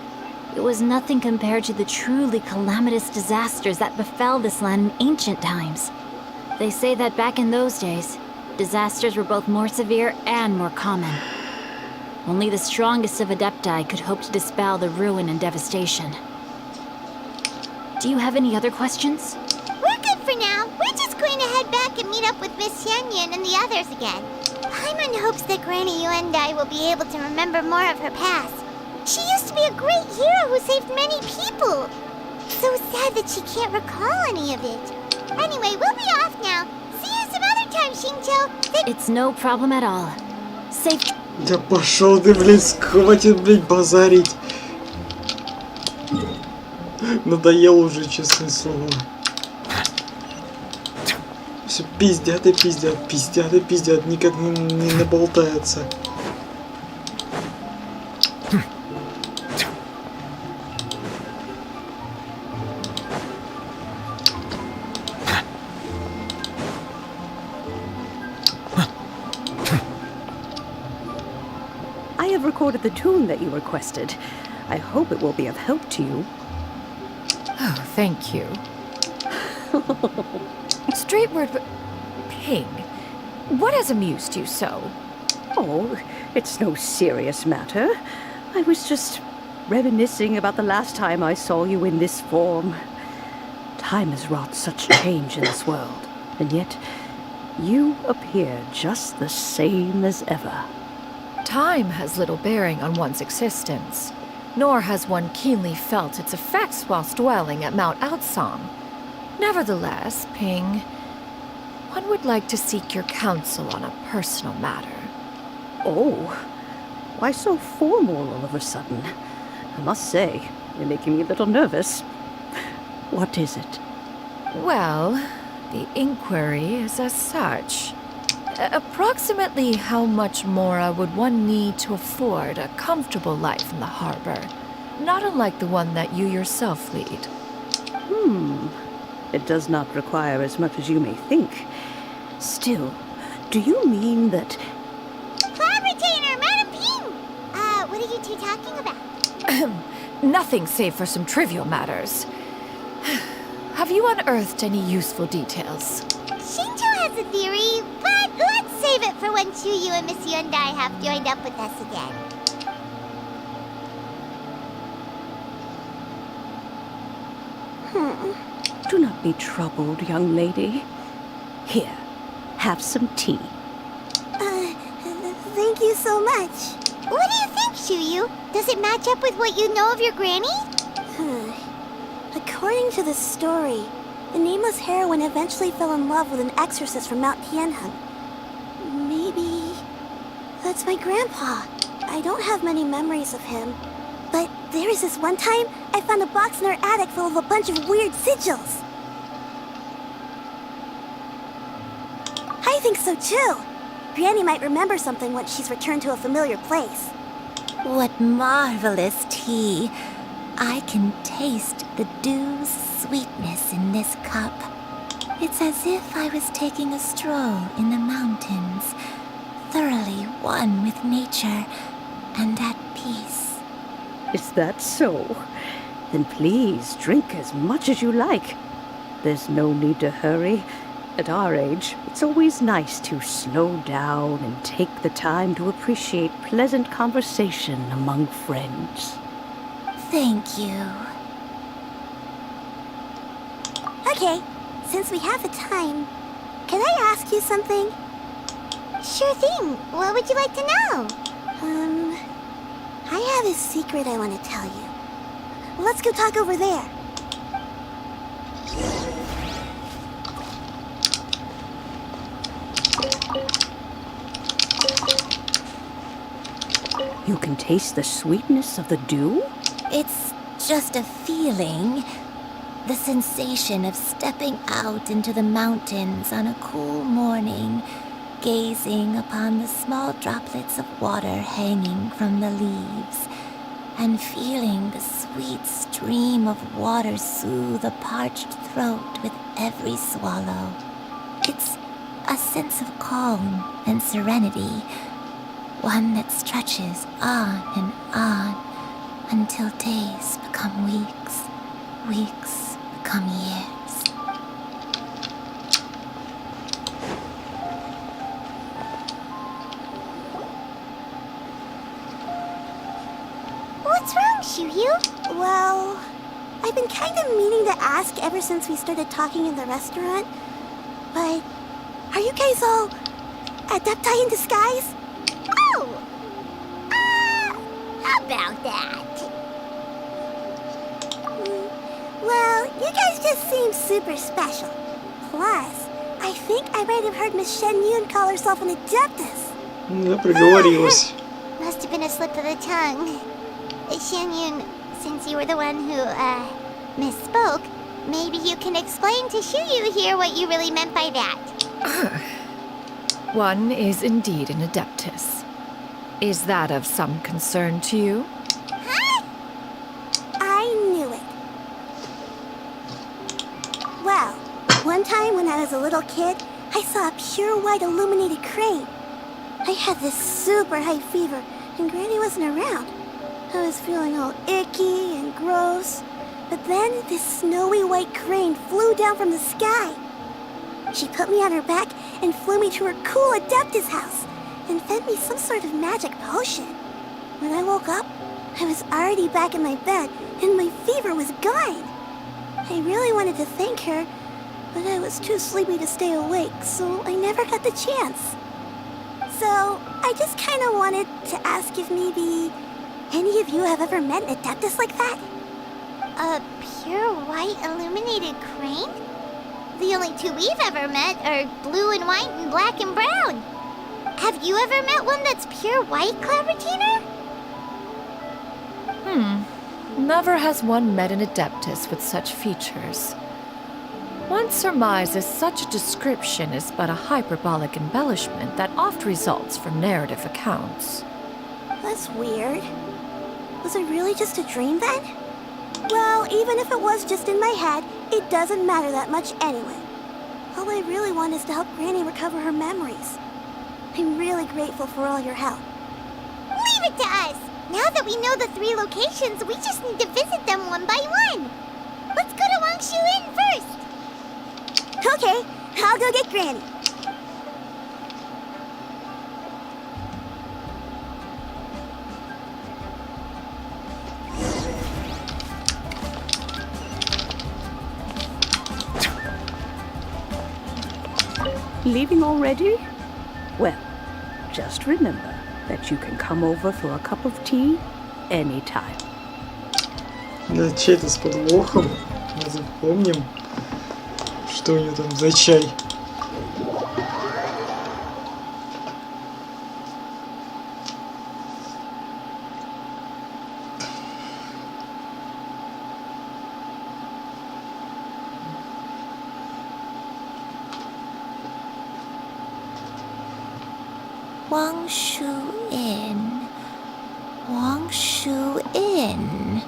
it was nothing compared to the truly calamitous disasters that befell this land in ancient times. They say that back in those days, disasters were both more severe and more common. Only the strongest of Adepti could hope to dispel the ruin and devastation. Do you have any other questions? We're good for now. We're just going to head back and meet up with Miss Sянь and the others again. Paimon hopes that Granny Yuendai will be able to remember more of her past. She used to be a great hero who saved many people. So sad that she can't recall any of it. Anyway, we'll be off now. See you some other time, Xingqiu. It's no problem at all. Safe. Да пошел ты, блядь, хватит, блядь, базарить. Надоел уже, честное слово. Все пиздят и пиздят, пиздят и пиздят, никак не наболтаются. I have recorded the tune that you requested. I hope it will be of help to you. Oh, thank you. Straight word, but Ping, what has amused you so? Oh, it's no serious matter. I was just reminiscing about the last time I saw you in this form. Time has wrought such change in this world, and yet you appear just the same as ever. Time has little bearing on one's existence, nor has one keenly felt its effects whilst dwelling at Mount Aocang. Nevertheless, Ping, one would like to seek your counsel on a personal matter. Oh, why so formal all of a sudden? I must say, you're making me a little nervous. What is it? Well, the inquiry is as such. Approximately how much more would one need to afford a comfortable life in the harbor, not unlike the one that you yourself lead? It does not require as much as you may think. Still, do you mean that... Flag retainer, Madam Ping! What are you two talking about? Nothing save for some trivial matters. Have you unearthed any useful details? Xingqiu has a theory, but let's save it for when Chuyu and Miss Yuendai have joined up with us again. Do not be troubled, young lady. Here, have some tea. Thank you so much. What do you think, Chuyu? Does it match up with what you know of your granny? According to the story, the nameless heroine eventually fell in love with an exorcist from Mount Tianheng. Maybe that's my grandpa. I don't have many memories of him, but there was this one time I found a box in our attic full of a bunch of weird sigils. I think so too. Granny might remember something once she's returned to a familiar place. What marvelous tea. I can taste the dew's sweetness in this cup. It's as if I was taking a stroll in the mountains, thoroughly one with nature and at peace. Is that so? Then please drink as much as you like. There's no need to hurry. At our age, it's always nice to slow down and take the time to appreciate pleasant conversation among friends. Thank you. Okay, since we have the time, can I ask you something? Sure thing. What would you like to know? I have a secret I want to tell you. Let's go talk over there. You can taste the sweetness of the dew? It's just a feeling. The sensation of stepping out into the mountains on a cool morning, gazing upon the small droplets of water hanging from the leaves, and feeling the sweet stream of water soothe a parched throat with every swallow. It's a sense of calm and serenity, one that stretches on and on until days become weeks, weeks become years. What's wrong, Shuyu? Well, I've been kind of meaning to ask ever since we started talking in the restaurant, but are you guys all adepti in disguise? Oh! How about that? Well, you guys just seem super special. Plus, I think I might have heard Miss Shen Yun call herself an adeptus. Да, проговорилась. Must have been a slip of the tongue. Shen Yun, since you were the one who, misspoke, maybe you can explain to Shuyu here what you really meant by that. One is indeed an adeptus. Is that of some concern to you? Huh? I knew it. Well, one time when I was a little kid, I saw a pure white illuminated crane. I had this super high fever, and Granny wasn't around. I was feeling all icky and gross. But then this snowy white crane flew down from the sky. She put me on her back and flew me to her cool adeptus house and fed me some sort of magic potion. When I woke up, I was already back in my bed and my fever was gone. I really wanted to thank her, but I was too sleepy to stay awake, so I never got the chance. So, I just kind of wanted to ask if maybe any of you have ever met an adeptus like that? A pure white illuminated crane? The only two we've ever met are blue and white and black and brown. Have you ever met one that's pure white, Clavertina? Never has one met an adeptus with such features. One surmises such a description is but a hyperbolic embellishment that oft results from narrative accounts. That's weird. Was it really just a dream then? Well, even if it was just in my head, it doesn't matter that much anyway. All I really want is to help Granny recover her memories. I'm really grateful for all your help. Leave it to us! Now that we know the 3 locations, we just need to visit them one by one. Let's go to Wangshu Inn first. Okay, I'll go get Granny. Leaving already? Well, just remember that you can come over for a cup of tea anytime. Да, чей-то с подвохом. Мы запомним, что у нее там за чай. Wangshu Inn. Wangshu Inn.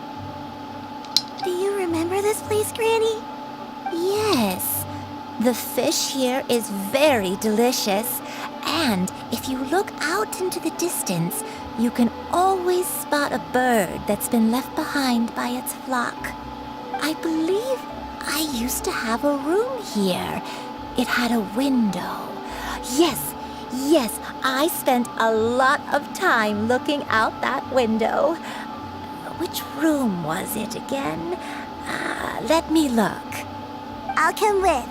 Do you remember this place, Granny? Yes. The fish here is very delicious. And if you look out into the distance, you can always spot a bird that's been left behind by its flock. I believe I used to have a room here. It had a window. Yes, I spent a lot of time looking out that window. Which room was it again? Let me look. I'll come with.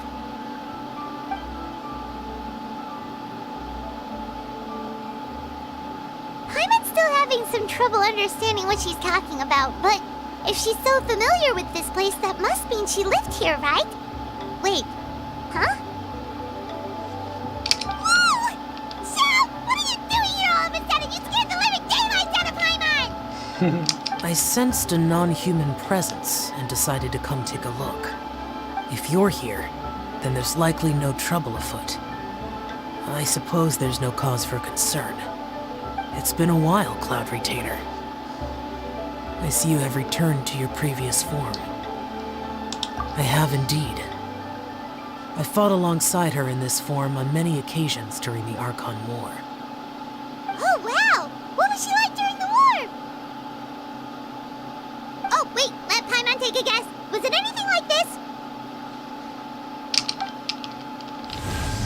Paimon's still having some trouble understanding what she's talking about, but if she's so familiar with this place, that must mean she lived here, right? Wait, huh? Whoa! Shell, what are you doing here all of a sudden? You scared the living daylights out of Paimon! I sensed a non-human presence and decided to come take a look. If you're here, then there's likely no trouble afoot. I suppose there's no cause for concern. It's been a while, Cloud Retainer. I see you have returned to your previous form. I have indeed. I fought alongside her in this form on many occasions during the Archon War. Oh, wow! What was she like during the war? Oh, wait, let Paimon take a guess. Was it anything like this?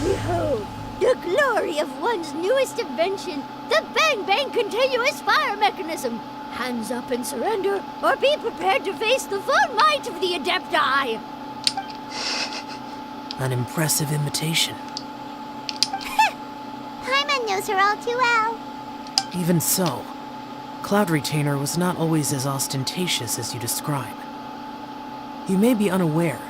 Behold, the glory of one's newest invention, the Bang Bang Continuous Fire Mechanism. Hands up and surrender, or be prepared to face the full might of the Adepti! An impressive imitation. Paimon knows her all too well. Even so, Cloud Retainer was not always as ostentatious as you describe. You may be unaware,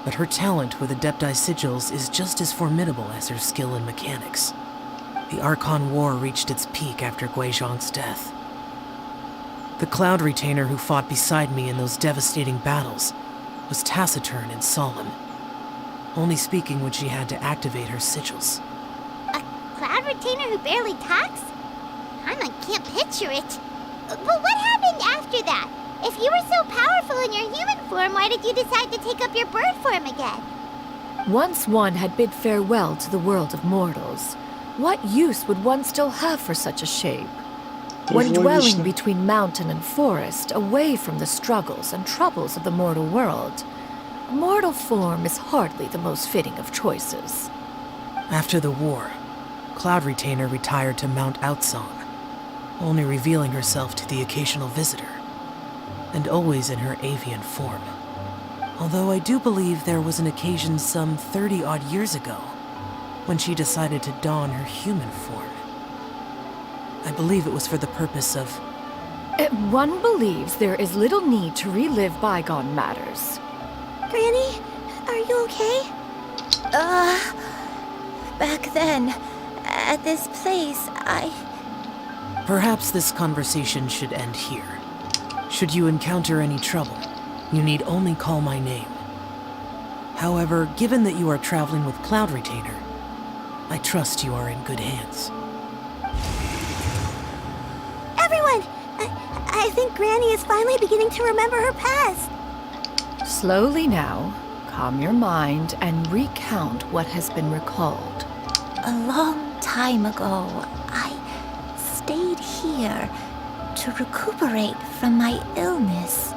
but her talent with Adepti sigils is just as formidable as her skill in mechanics. The Archon War reached its peak after Guizhong's death. The Cloud Retainer who fought beside me in those devastating battles was taciturn and solemn, only speaking when she had to activate her sigils. A Cloud Retainer who barely talks? Paimon can't picture it. But what happened after that? If you were so powerful in your human form, why did you decide to take up your bird form again? Once one had bid farewell to the world of mortals, what use would one still have for such a shape? When dwelling between mountain and forest, away from the struggles and troubles of the mortal world, a mortal form is hardly the most fitting of choices. After the war, Cloud Retainer retired to Mount Outsong, only revealing herself to the occasional visitor, and always in her avian form. Although I do believe there was an occasion some 30-odd years ago when she decided to don her human form. I believe it was for the purpose of... One believes there is little need to relive bygone matters. Granny, are you okay? Back then, at this place, Perhaps this conversation should end here. Should you encounter any trouble, you need only call my name. However, given that you are traveling with Cloud Retainer, I trust you are in good hands. Everyone! I think Granny is finally beginning to remember her past. Slowly now, calm your mind and recount what has been recalled. A long time ago, I stayed here to recuperate from my illness.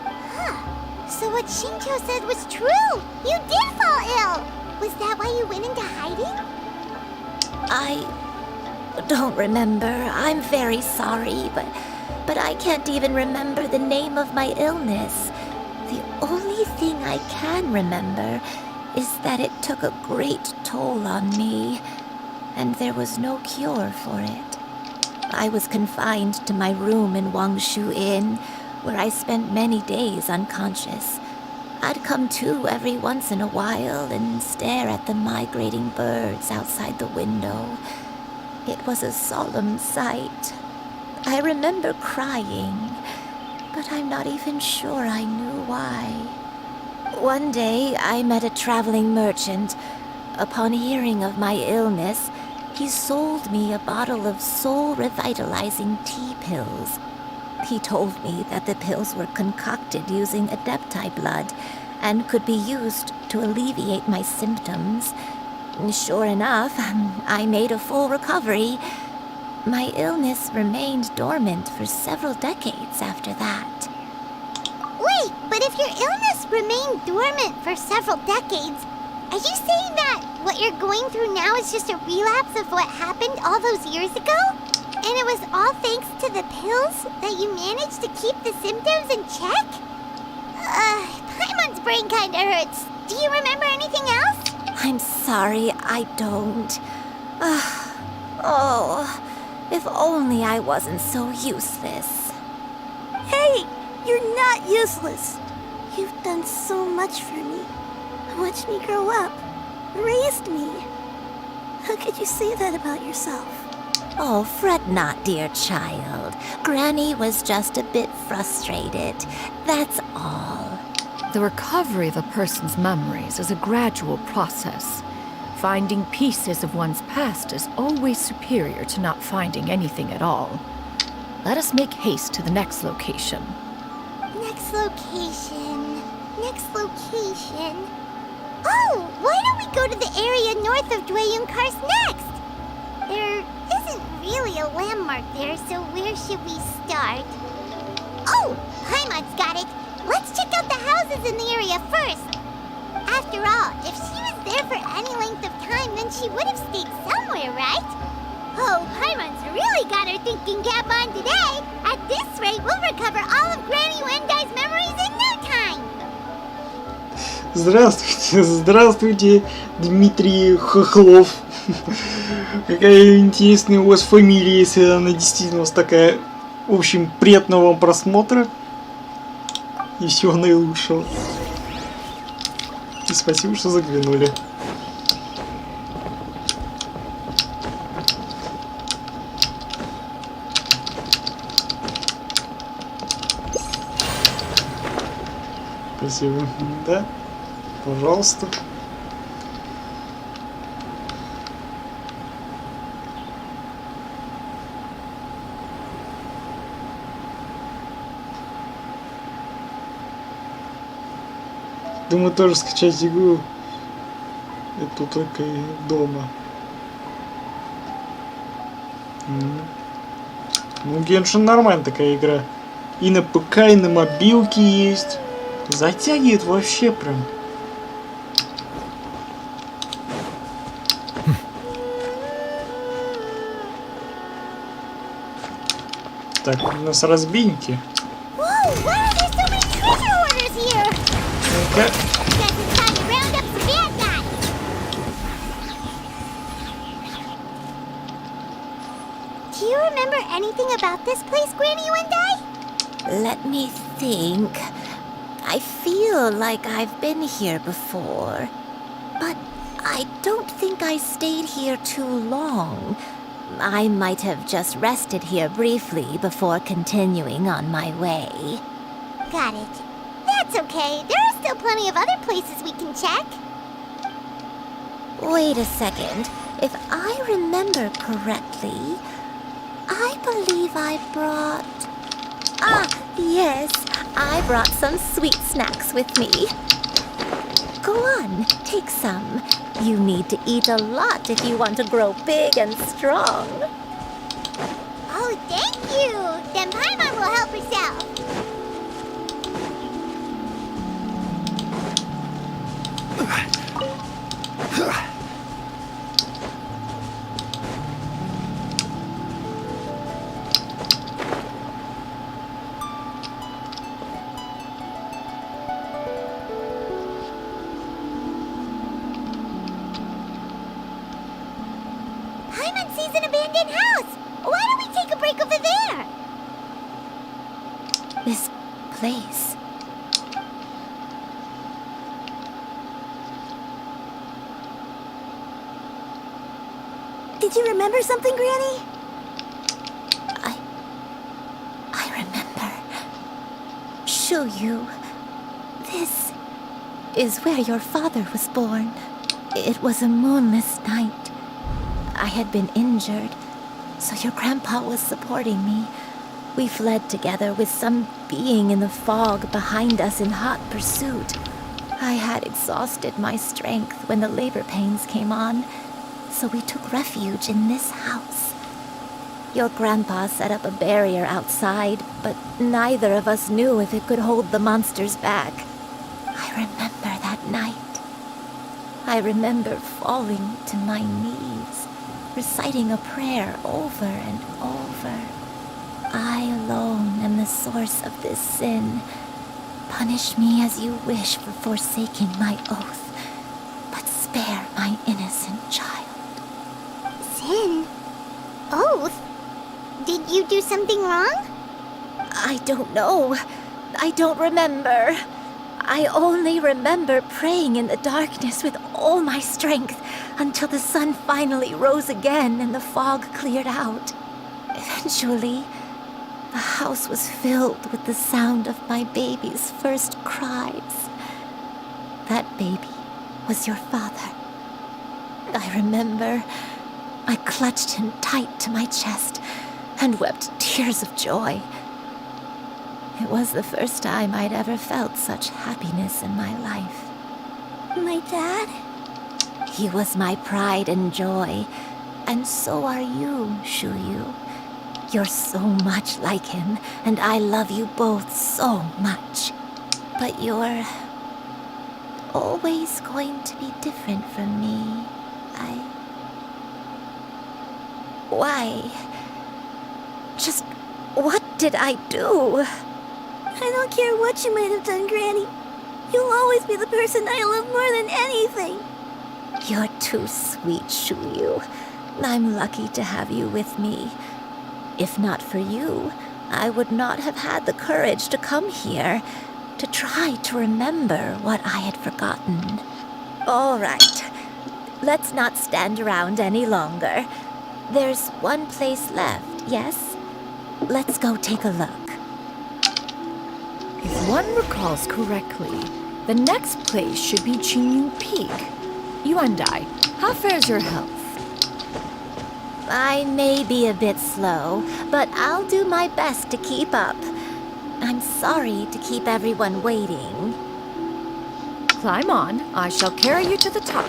Huh. So what Shinjo said was true! You did fall ill! Was that why you went into hiding? I don't remember. I'm very sorry, but I can't even remember the name of my illness. The only thing I can remember is that it took a great toll on me, and there was no cure for it. I was confined to my room in Wangshu Inn, where I spent many days unconscious. I'd come to every once in a while and stare at the migrating birds outside the window. It was a solemn sight. I remember crying, but I'm not even sure I knew why. One day, I met a traveling merchant. Upon hearing of my illness, he sold me a bottle of soul-revitalizing tea pills. He told me that the pills were concocted using Adepti blood and could be used to alleviate my symptoms. Sure enough, I made a full recovery. My illness remained dormant for several decades after that. Wait, but if your illness remained dormant for several decades, are you saying that what you're going through now is just a relapse of what happened all those years ago? And it was all thanks to the pills that you managed to keep the symptoms in check? Paimon's brain kinda hurts. Do you remember anything else? I'm sorry, I don't. If only I wasn't so useless. Hey, you're not useless. You've done so much for me. Watched me grow up. Raised me. How could you say that about yourself? Oh, fret not, dear child. Granny was just a bit frustrated. That's all. The recovery of a person's memories is a gradual process. Finding pieces of one's past is always superior to not finding anything at all. Let us make haste to the next location. Next location. Next location. Oh, why don't we go to the area north of Dwayun Karst next? There isn't really a landmark there, so where should we start? Oh, Paimon's got it. Let's check out the houses in the area first. After all, if she was there for any length of time, then she would have stayed somewhere, right? Oh, Paimon's really got her thinking cap on today. At this rate, we'll recover all of Granny Wendai's memories in no time. Здравствуйте, здравствуйте, Дмитрий Хохлов. Какая интересная у вас фамилия, если она действительно у вас такая. В общем, приятного вам просмотра. И всего наилучшего. И спасибо, что заглянули. Спасибо. Да? Пожалуйста. Думаю, тоже скачать игру. Эту только и дома. Ну, Genshin нормальная такая игра. И на ПК, и на мобилке есть. Затягивает вообще прям. Так, у нас разбийники. Ну-ка. Do you remember anything about this place, Granny Wendai? Let me think. I feel like I've been here before, but I don't think I stayed here too long. I might have just rested here briefly before continuing on my way. Got it. That's okay. There are still plenty of other places we can check. Wait a second. If I remember correctly, I believe I brought... Ah, yes. I brought some sweet snacks with me. Go on, take some. You need to eat a lot if you want to grow big and strong. Oh, thank you. Then Paimon will help herself. Paimon sees an abandoned house. Why don't we take a break over there? This place. Did you remember something, Granny? I remember. Shuyu. This is where your father was born. It was a moonless night. I had been injured, so your grandpa was supporting me. We fled together with some being in the fog behind us in hot pursuit. I had exhausted my strength when the labor pains came on, so we took refuge in this house. Your grandpa set up a barrier outside, but neither of us knew if it could hold the monsters back. I remember that night. I remember falling to my knees, reciting a prayer over and over. I alone am the source of this sin. Punish me as you wish for forsaking my oath, but spare my innocent child. Sin? Oath? Did you do something wrong? I don't know. I don't remember. I only remember praying in the darkness with all my strength until the sun finally rose again and the fog cleared out. Eventually, the house was filled with the sound of my baby's first cries. That baby was your father. I remember I clutched him tight to my chest and wept tears of joy. It was the first time I'd ever felt such happiness in my life. My dad? He was my pride and joy, and so are you, Shuyu. You're so much like him, and I love you both so much. But you're always going to be different from me. Why? Just What did I do? I don't care what you might have done, Granny. You'll always be the person I love more than anything. You're too sweet, Shuyu. I'm lucky to have you with me. If not for you, I would not have had the courage to come here, to try to remember what I had forgotten. All right, let's not stand around any longer. There's one place left, yes? Let's go take a look. If one recalls correctly, the next place should be Qingyu Peak. Yuandai, how fares your health? I may be a bit slow, but I'll do my best to keep up. I'm sorry to keep everyone waiting. Climb on. I shall carry you to the top.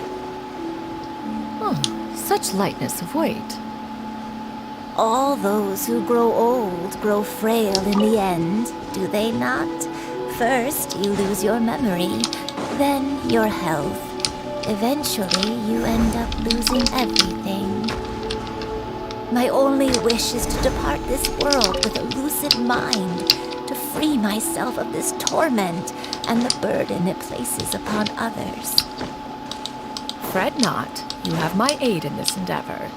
Oh, such lightness of weight. All those who grow old grow frail in the end, do they not? First, you lose your memory, then your health. Eventually, you end up losing everything. My only wish is to depart this world with a lucid mind, to free myself of this torment and the burden it places upon others. Fret not. You have my aid in this endeavor.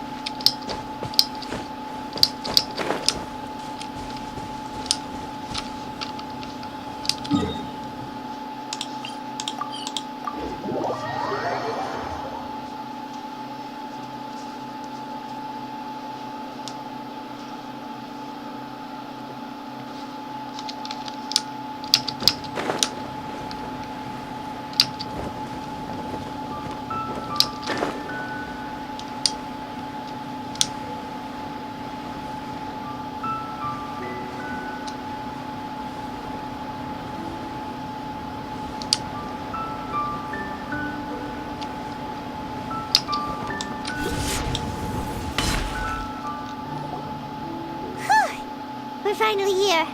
We're finally here.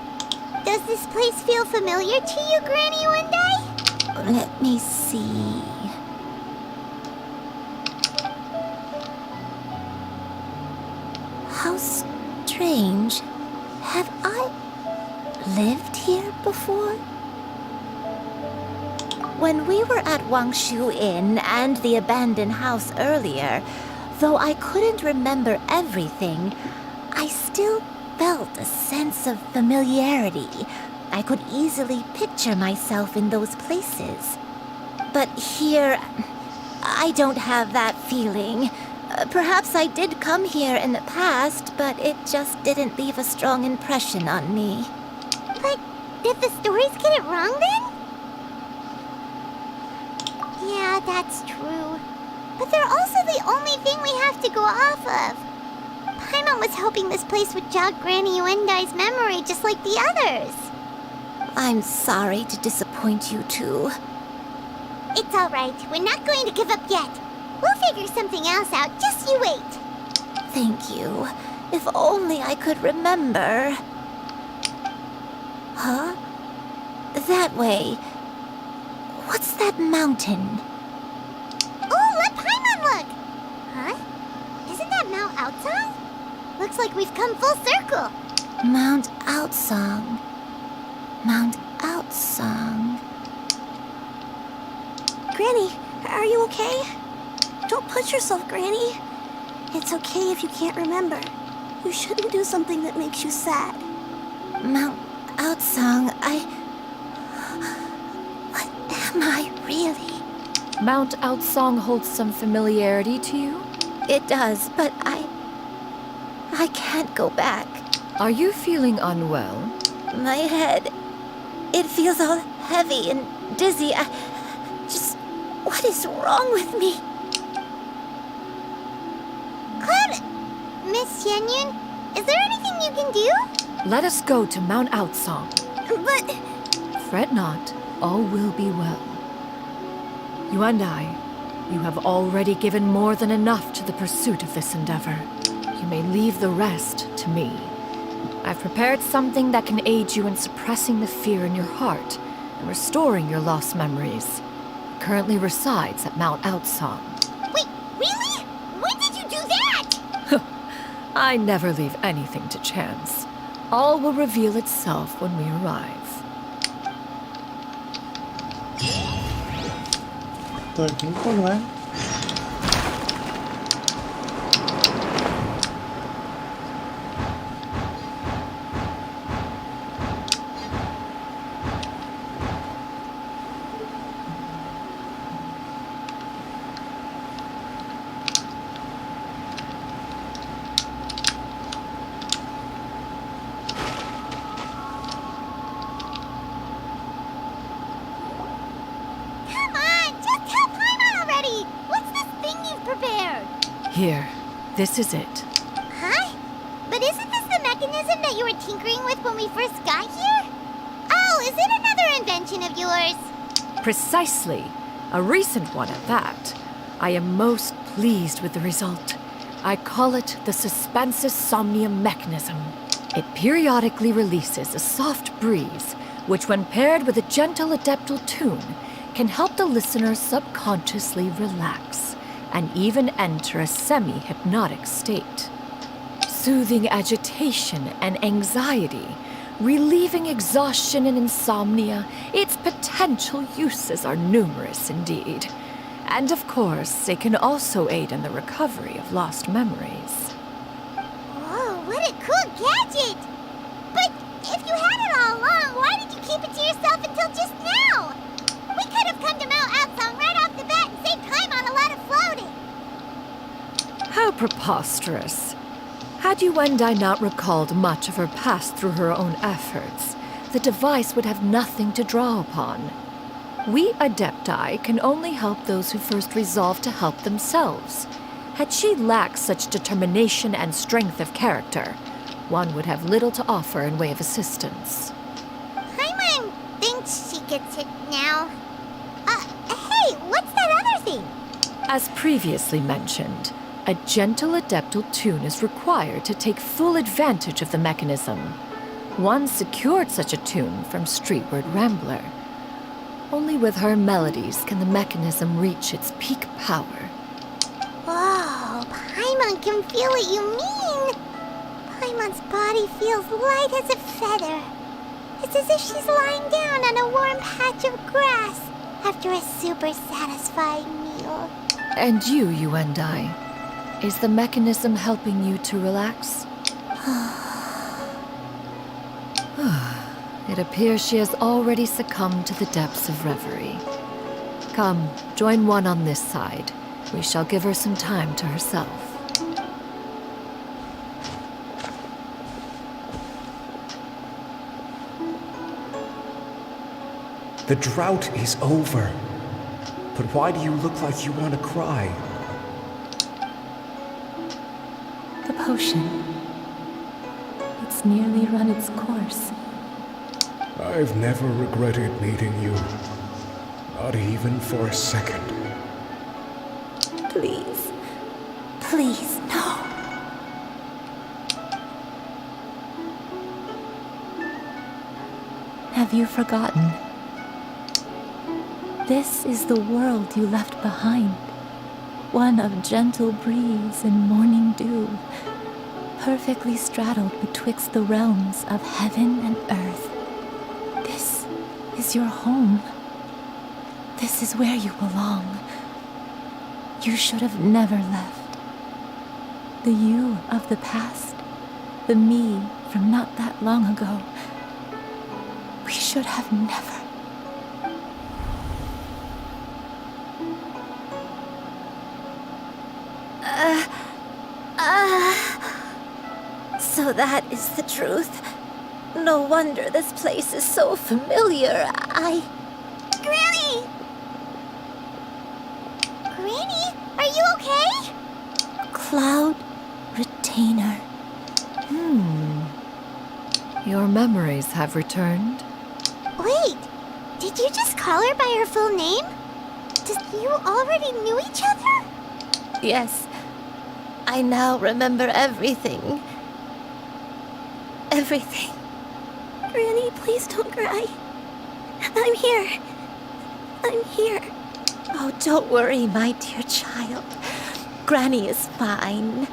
Does this place feel familiar to you, Granny Yuandai? Let me see. How strange. Have I lived here before? When we were at Wangshu Inn and the abandoned house earlier, though I couldn't remember everything, I still felt a sense of familiarity. I could easily picture myself in those places. But here, I don't have that feeling. Perhaps I did come here in the past, but it just didn't leave a strong impression on me. But did the stories get it wrong then? Yeah, that's true. But they're also the only thing we have to go off of. Paimon was hoping this place would jog Granny Yuandai's memory just like the others. I'm sorry to disappoint you too. It's all right. We're not going to give up yet. We'll figure something else out. Just you wait. Thank you. If only I could remember. Huh? That way. What's that mountain? Oh, let Paimon look! Huh? Isn't that Mount Outsong? Looks like we've come full circle. Mount Outsong. Mount Outsong. Granny, are you okay? Don't push yourself, Granny. It's okay if you can't remember. You shouldn't do something that makes you sad. Mount Outsong, What am I really? Mount Outsong holds some familiarity to you? It does, but I can't go back. Are you feeling unwell? My head, it feels all heavy and dizzy. What is wrong with me? Miss Xianyun, is there anything you can do? Let us go to Mount Outsong. But... Fret not, all will be well. Yuandai, you have already given more than enough to the pursuit of this endeavor. You may leave the rest to me. I've prepared something that can aid you in suppressing the fear in your heart and restoring your lost memories. It currently resides at Mount Outsong. Wait, really? When did you do that? I never leave anything to chance. All will reveal itself when we arrive. Так, ну погнали. Here, this is it. Huh? But isn't this the mechanism that you were tinkering with when we first got here? Oh, is it another invention of yours? Precisely. A recent one at that. I am most pleased with the result. I call it the Suspensus Somnium mechanism. It periodically releases a soft breeze, which when paired with a gentle adeptal tune, can help the listener subconsciously relax and even enter a semi-hypnotic state. Soothing agitation and anxiety, relieving exhaustion and insomnia, its potential uses are numerous indeed. And of course, it can also aid in the recovery of lost memories. Whoa, what a cool gadget! But if you had it all along, why did you keep it to yourself until just now? We could have come to Mount Outsong right off the bat and saved time on a lot of floating. How preposterous. Had Yuendai not recalled much of her past through her own efforts, the device would have nothing to draw upon. We Adepti can only help those who first resolve to help themselves. Had she lacked such determination and strength of character, one would have little to offer in way of assistance. Paimon thinks she gets it now. Hey, what's that other thing? As previously mentioned, a gentle adeptal tune is required to take full advantage of the mechanism. One secured such a tune from Streetward Rambler. Only with her melodies can the mechanism reach its peak power. Whoa, Paimon can feel what you mean. Paimon's body feels light as a feather. It's as if she's lying down on a warm patch of grass after a super satisfying meal. And you, Yuendai, is the mechanism helping you to relax? It appears she has already succumbed to the depths of reverie. Come, join one on this side. We shall give her some time to herself. The drought is over. But why do you look like you want to cry? The potion. It's nearly run its course. I've never regretted meeting you. Not even for a second. Please. Please, no. Have you forgotten? This is the world you left behind. One of gentle breeze and morning dew, perfectly straddled betwixt the realms of heaven and earth. This is your home. This is where you belong. You should have never left. The you of the past, the me from not that long ago. We should have never. So that is the truth. No wonder this place is so familiar. Granny! Granny, are you okay? Cloud Retainer. Your memories have returned? Wait, did you just call her by her full name? Did you already knew each other? Yes. I now remember everything. Everything. Granny, please don't cry. I'm here. I'm here. Oh, don't worry, my dear child. Granny is fine.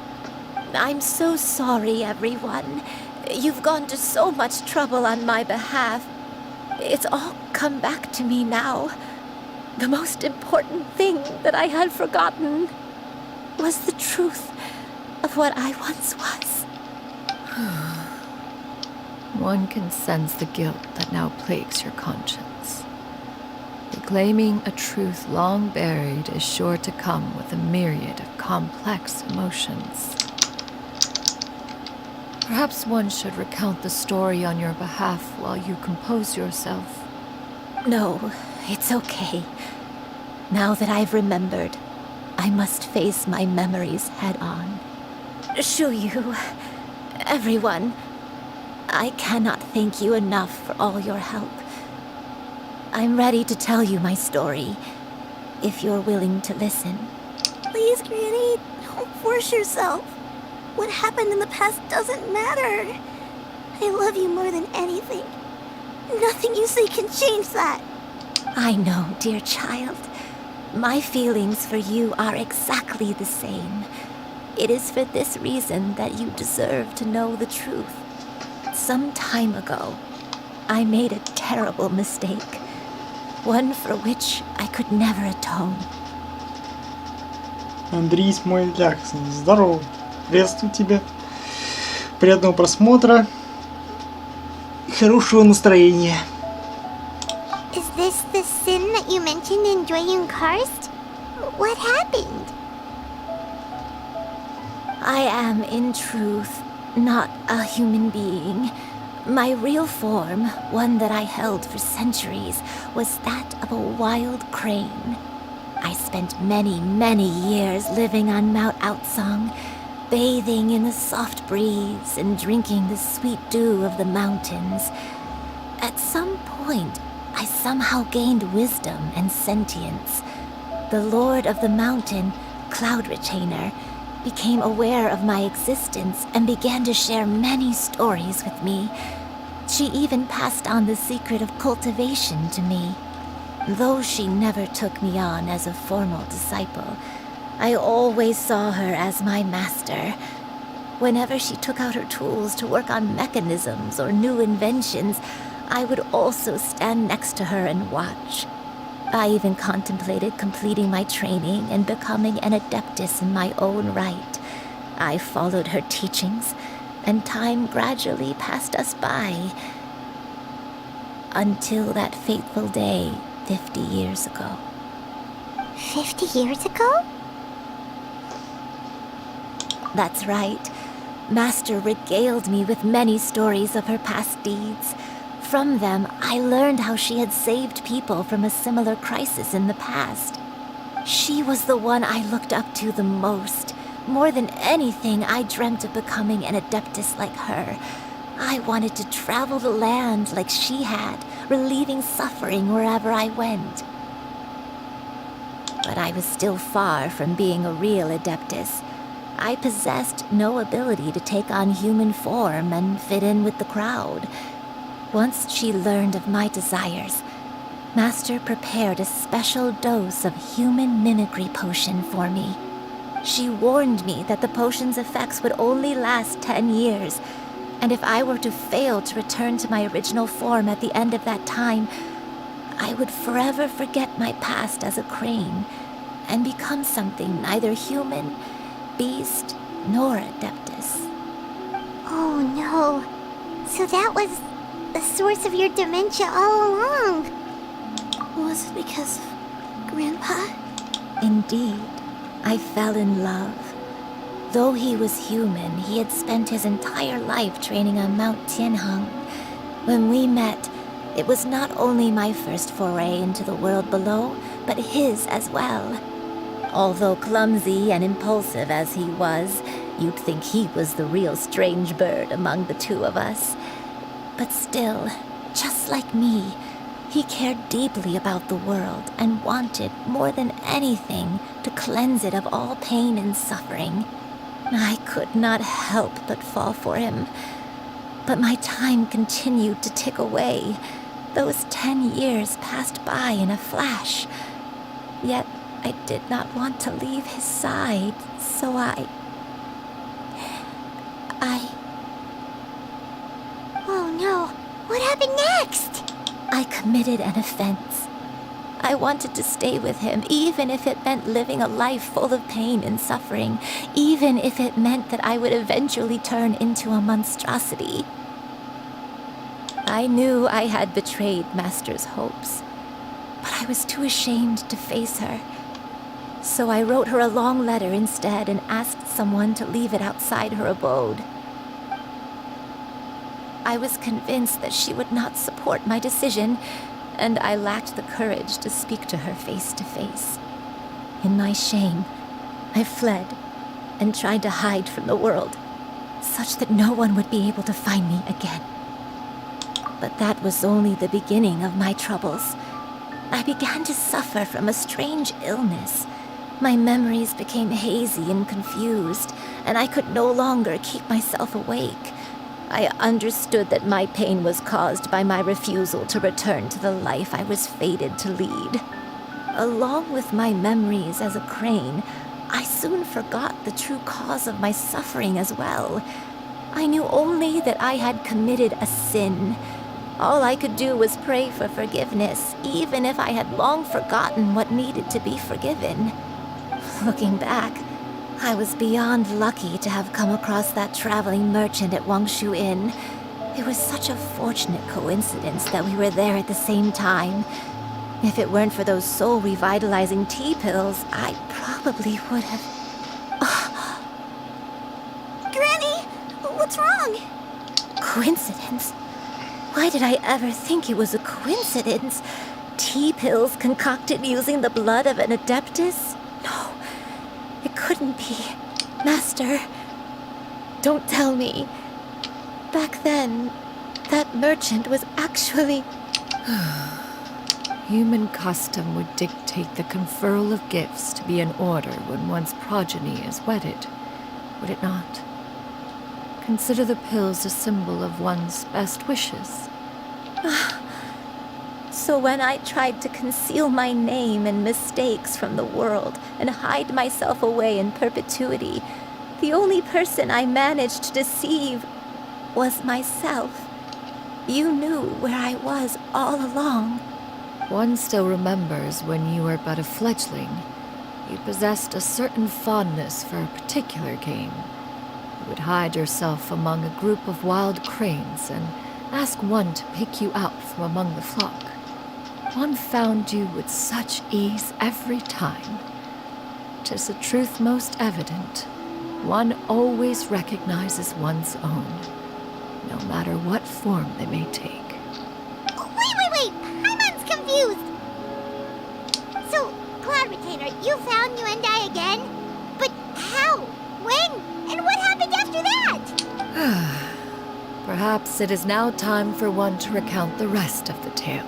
I'm so sorry, everyone. You've gone to so much trouble on my behalf. It's all come back to me now. The most important thing that I had forgotten was the truth of what I once was. One can sense the guilt that now plagues your conscience. Reclaiming a truth long buried is sure to come with a myriad of complex emotions. Perhaps one should recount the story on your behalf while you compose yourself. No, it's okay. Now that I've remembered, I must face my memories head on. Shuyu, everyone, I cannot thank you enough for all your help. I'm ready to tell you my story, if you're willing to listen. Please, Granny, don't force yourself. What happened in the past doesn't matter. I love you more than anything. Nothing you say can change that. I know, dear child. My feelings for you are exactly the same. It is for this reason that you deserve to know the truth. Some time ago, I made a terrible mistake. One for which I could never atone. Андрей Смойляксон, здорово. Приветствую тебя. Приятного просмотра. Хорошего настроения. Is this the sin that you mentioned in Joyun Karst? What happened? I am, in truth, not a human being. My real form, one that I held for centuries, was that of a wild crane. I spent many, many years living on Mount Outsong, bathing in the soft breeze and drinking the sweet dew of the mountains. At some point, I somehow gained wisdom and sentience. The Lord of the Mountain, Cloud Retainer, became aware of my existence and began to share many stories with me. She even passed on the secret of cultivation to me. Though she never took me on as a formal disciple, I always saw her as my master. Whenever she took out her tools to work on mechanisms or new inventions, I would also stand next to her and watch. I even contemplated completing my training and becoming an adeptus in my own right. I followed her teachings, and time gradually passed us by. Until that fateful day 50 years ago. 50 years ago? That's right. Master regaled me with many stories of her past deeds. From them, I learned how she had saved people from a similar crisis in the past. She was the one I looked up to the most. More than anything, I dreamt of becoming an adeptus like her. I wanted to travel the land like she had, relieving suffering wherever I went. But I was still far from being a real adeptus. I possessed no ability to take on human form and fit in with the crowd. Once she learned of my desires, Master prepared a special dose of human mimicry potion for me. She warned me that the potion's effects would only last 10 years, and if I were to fail to return to my original form at the end of that time, I would forever forget my past as a crane and become something neither human, beast, nor adeptus. Oh no. So that was the source of your dementia all along. Was it because of Grandpa? Indeed, I fell in love. Though he was human, he had spent his entire life training on Mount Tianheng. When we met, it was not only my first foray into the world below, but his as well. Although clumsy and impulsive as he was, you'd think he was the real strange bird among the two of us. But still, just like me, he cared deeply about the world and wanted, more than anything, to cleanse it of all pain and suffering. I could not help but fall for him. But my time continued to tick away. Those 10 years passed by in a flash. Yet I did not want to leave his side, so I What happened next? I committed an offense. I wanted to stay with him, even if it meant living a life full of pain and suffering, even if it meant that I would eventually turn into a monstrosity. I knew I had betrayed Master's hopes, but I was too ashamed to face her. So I wrote her a long letter instead and asked someone to leave it outside her abode. I was convinced that she would not support my decision, and I lacked the courage to speak to her face to face. In my shame, I fled and tried to hide from the world, such that no one would be able to find me again. But that was only the beginning of my troubles. I began to suffer from a strange illness. My memories became hazy and confused, and I could no longer keep myself awake. I understood that my pain was caused by my refusal to return to the life I was fated to lead. Along with my memories as a crane, I soon forgot the true cause of my suffering as well. I knew only that I had committed a sin. All I could do was pray for forgiveness, even if I had long forgotten what needed to be forgiven. Looking back, I was beyond lucky to have come across that traveling merchant at Wangshu Inn. It was such a fortunate coincidence that we were there at the same time. If it weren't for those soul-revitalizing tea pills, I probably would have... Granny! What's wrong? Coincidence? Why did I ever think it was a coincidence? Tea pills concocted using the blood of an adeptus? No, it couldn't be. Master, don't tell me. Back then, that merchant was actually... Human custom would dictate the conferral of gifts to be in order when one's progeny is wedded, would it not? Consider the pills a symbol of one's best wishes. So when I tried to conceal my name and mistakes from the world and hide myself away in perpetuity, the only person I managed to deceive was myself. You knew where I was all along. One still remembers when you were but a fledgling. You possessed a certain fondness for a particular game. You would hide yourself among a group of wild cranes and ask one to pick you out from among the flock. One found you with such ease every time. 'Tis a truth most evident. One always recognizes one's own, no matter what form they may take. Wait! Paimon's confused! So, Cloud Retainer, you found Yuendai again? But how? When? And what happened after that? Perhaps it is now time for one to recount the rest of the tale.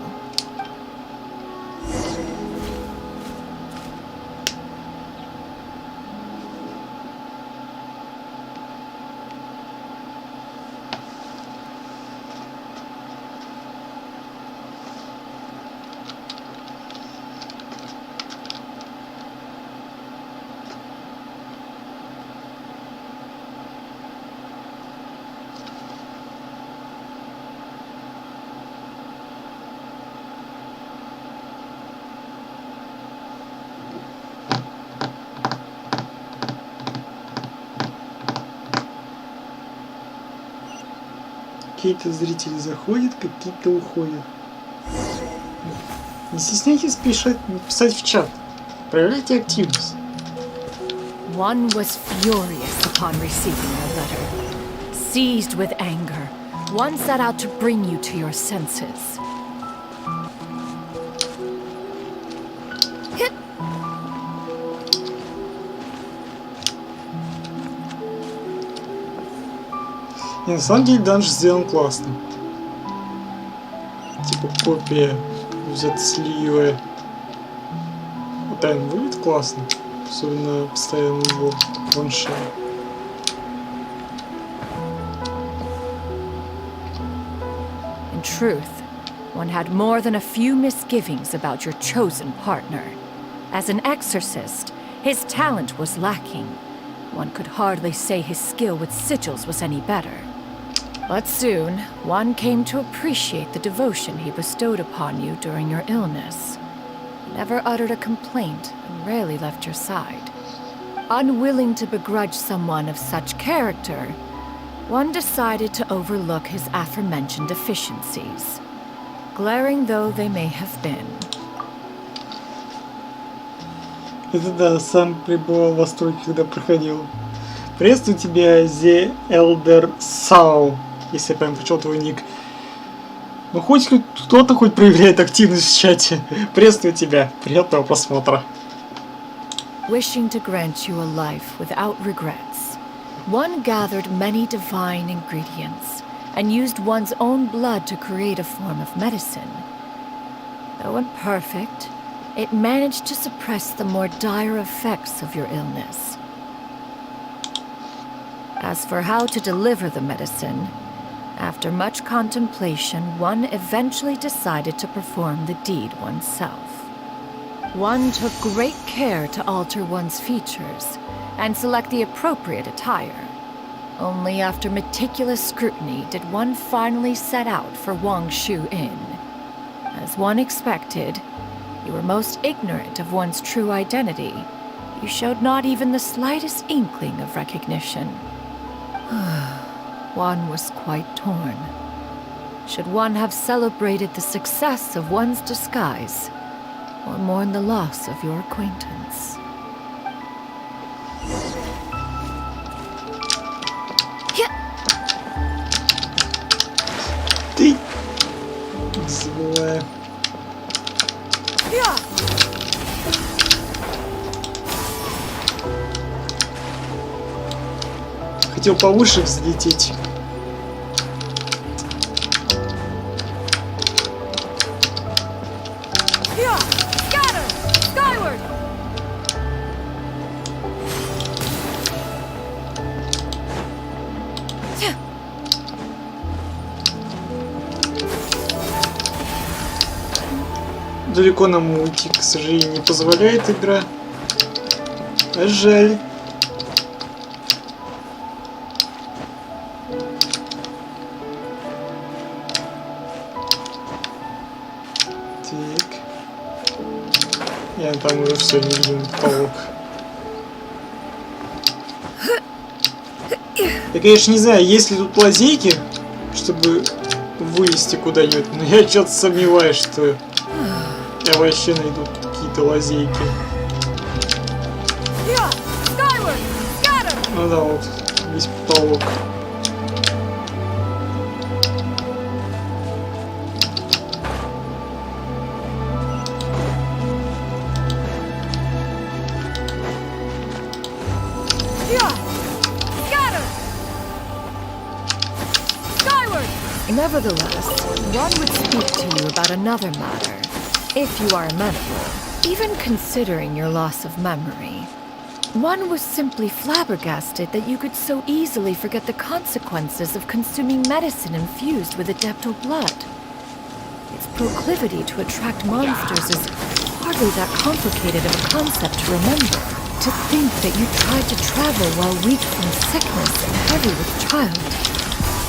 Какие-то зрители заходят, какие-то уходят. Не стесняйтесь писать в чат. Проявляйте активность. One was furious upon receiving your letter. Seized with anger, one set out to bring you to your senses. И на самом деле данж сделан классно. Типа копия взята с Лиюэ. Вот он выглядит классно. Особенно постоянно его ваншот. In truth, one had more than a few misgivings about your chosen partner. As an exorcist, his talent was lacking. One could hardly say his skill with sigils was any better. But soon, one came to appreciate the devotion he bestowed upon you during your illness. He never uttered a complaint and rarely left your side. Unwilling to begrudge someone of such character, one decided to overlook his aforementioned deficiencies, glaring though they may have been. Это да, сам пребывал в восторге, когда проходил. Приветствую тебя, The Elder Sao, если я правильно прочел твой ник. Ну хоть кто-то хоть проявляет активность в чате. Приветствую тебя, приятного просмотра. Wishing to grant you a life without regrets, one gathered many divine ingredients and used one's own blood to create a form of medicine. Though imperfect, it managed to suppress the more dire effects of your illness. As for how to deliver the medicine, after much contemplation, one eventually decided to perform the deed oneself. One took great care to alter one's features and select the appropriate attire. Only after meticulous scrutiny did one finally set out for Wangshu Inn. As one expected, you were most ignorant of one's true identity. You showed not even the slightest inkling of recognition. One was quite torn. Should one have celebrated the success of one's disguise, or mourn the loss of your acquaintance? Ты злая. Хотел повыше взлететь. Далеко нам уйти, к сожалению, не позволяет игра. А жаль. Так. Я там уже все не видим потолок. Я, конечно, не знаю, есть ли тут лазейки, чтобы вылезти куда-нибудь, но я что-то сомневаюсь, что я вообще найду какие-то лазейки. Ну да, вот, весь потолок. Nevertheless, one would speak to you about another matter, if you are amenable, even considering your loss of memory. One was simply flabbergasted that you could so easily forget the consequences of consuming medicine infused with adeptal blood. Its proclivity to attract monsters is hardly that complicated of a concept to remember. To think that you tried to travel while weak from sickness and heavy with child.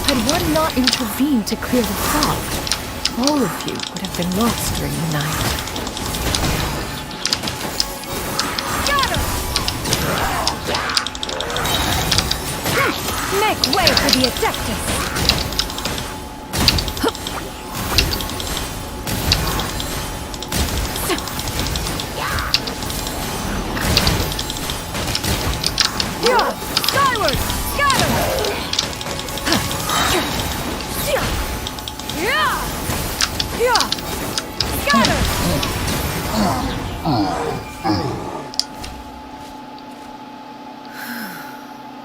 Had one not intervened to clear the fog, all of you would have been lost during the night. Make way for the Adeptus! Skyward! Scatter!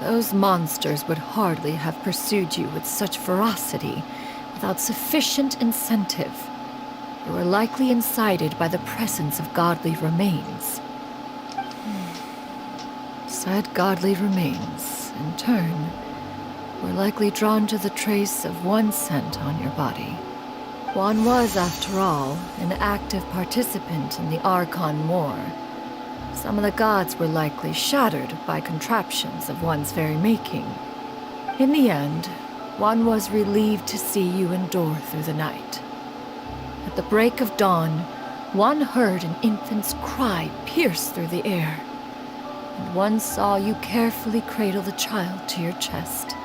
Those monsters would hardly have pursued you with such ferocity without sufficient incentive. You were likely incited by the presence of godly remains. Said godly remains, in turn, were likely drawn to the trace of one scent on your body. One was, after all, an active participant in the Archon War. Some of the gods were likely shattered by contraptions of one's very making. In the end, one was relieved to see you endure through the night. At the break of dawn, one heard an infant's cry pierce through the air, and one saw you carefully cradle the child to your chest.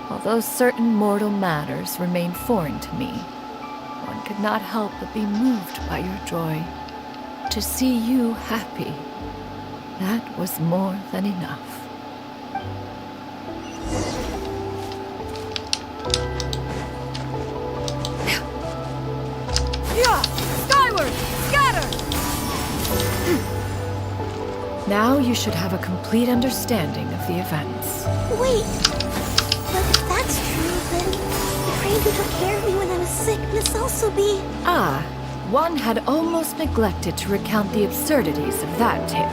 Although certain mortal matters remain foreign to me, one could not help but be moved by your joy. To see you happy, that was more than enough. Skyward! Scatter! Now you should have a complete understanding of the events. Wait! But if that's true, then the crane who took care of me when I was sick must also be... Ah, one had almost neglected to recount the absurdities of that tale.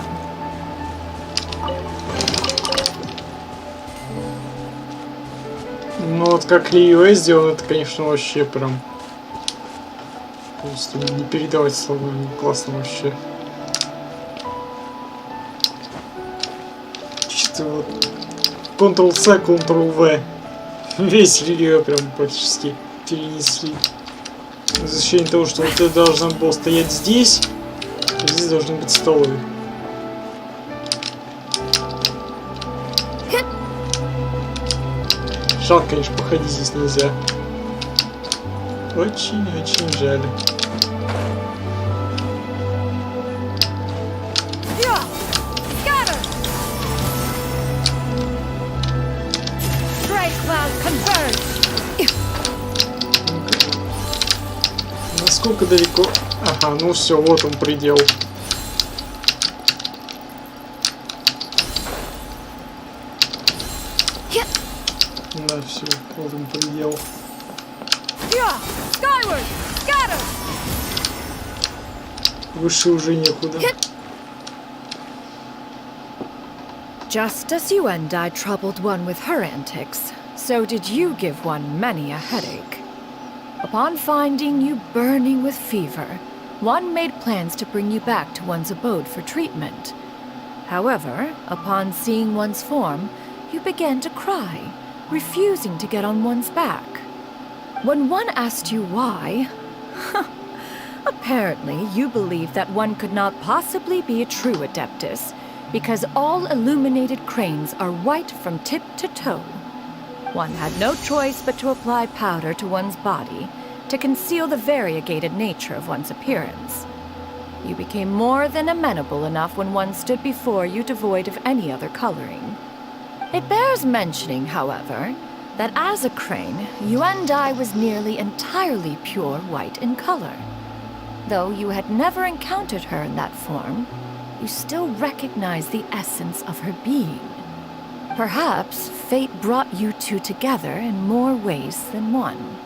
Ну вот как Лиюэ сделал, это, конечно, вообще прям... Просто не передавать словами. Классно вообще. Чисто вот... Ctrl-C, Ctrl-V. Весь Лиюэ прям практически перенесли. За исключением того, что вот это должен был стоять здесь, а здесь должны быть столы. Жалко, конечно, походить здесь нельзя. Очень-очень жаль. Насколько далеко? Ага, ну все, вот он предел. Да, все, вот он предел. Выше уже некуда. Just as you and I troubled one with her antics, so did you give one many a headache. Upon finding you burning with fever, one made plans to bring you back to one's abode for treatment. However, upon seeing one's form, you began to cry, refusing to get on one's back. When one asked you why, apparently you believed that one could not possibly be a true adeptus, because all illuminated cranes are white from tip to toe. One had no choice but to apply powder to one's body to conceal the variegated nature of one's appearance. You became more than amenable enough when one stood before you devoid of any other coloring. It bears mentioning, however, that as a crane, Yuendai was nearly entirely pure white in color. Though you had never encountered her in that form, you still recognized the essence of her being. Perhaps fate brought you two together in more ways than one.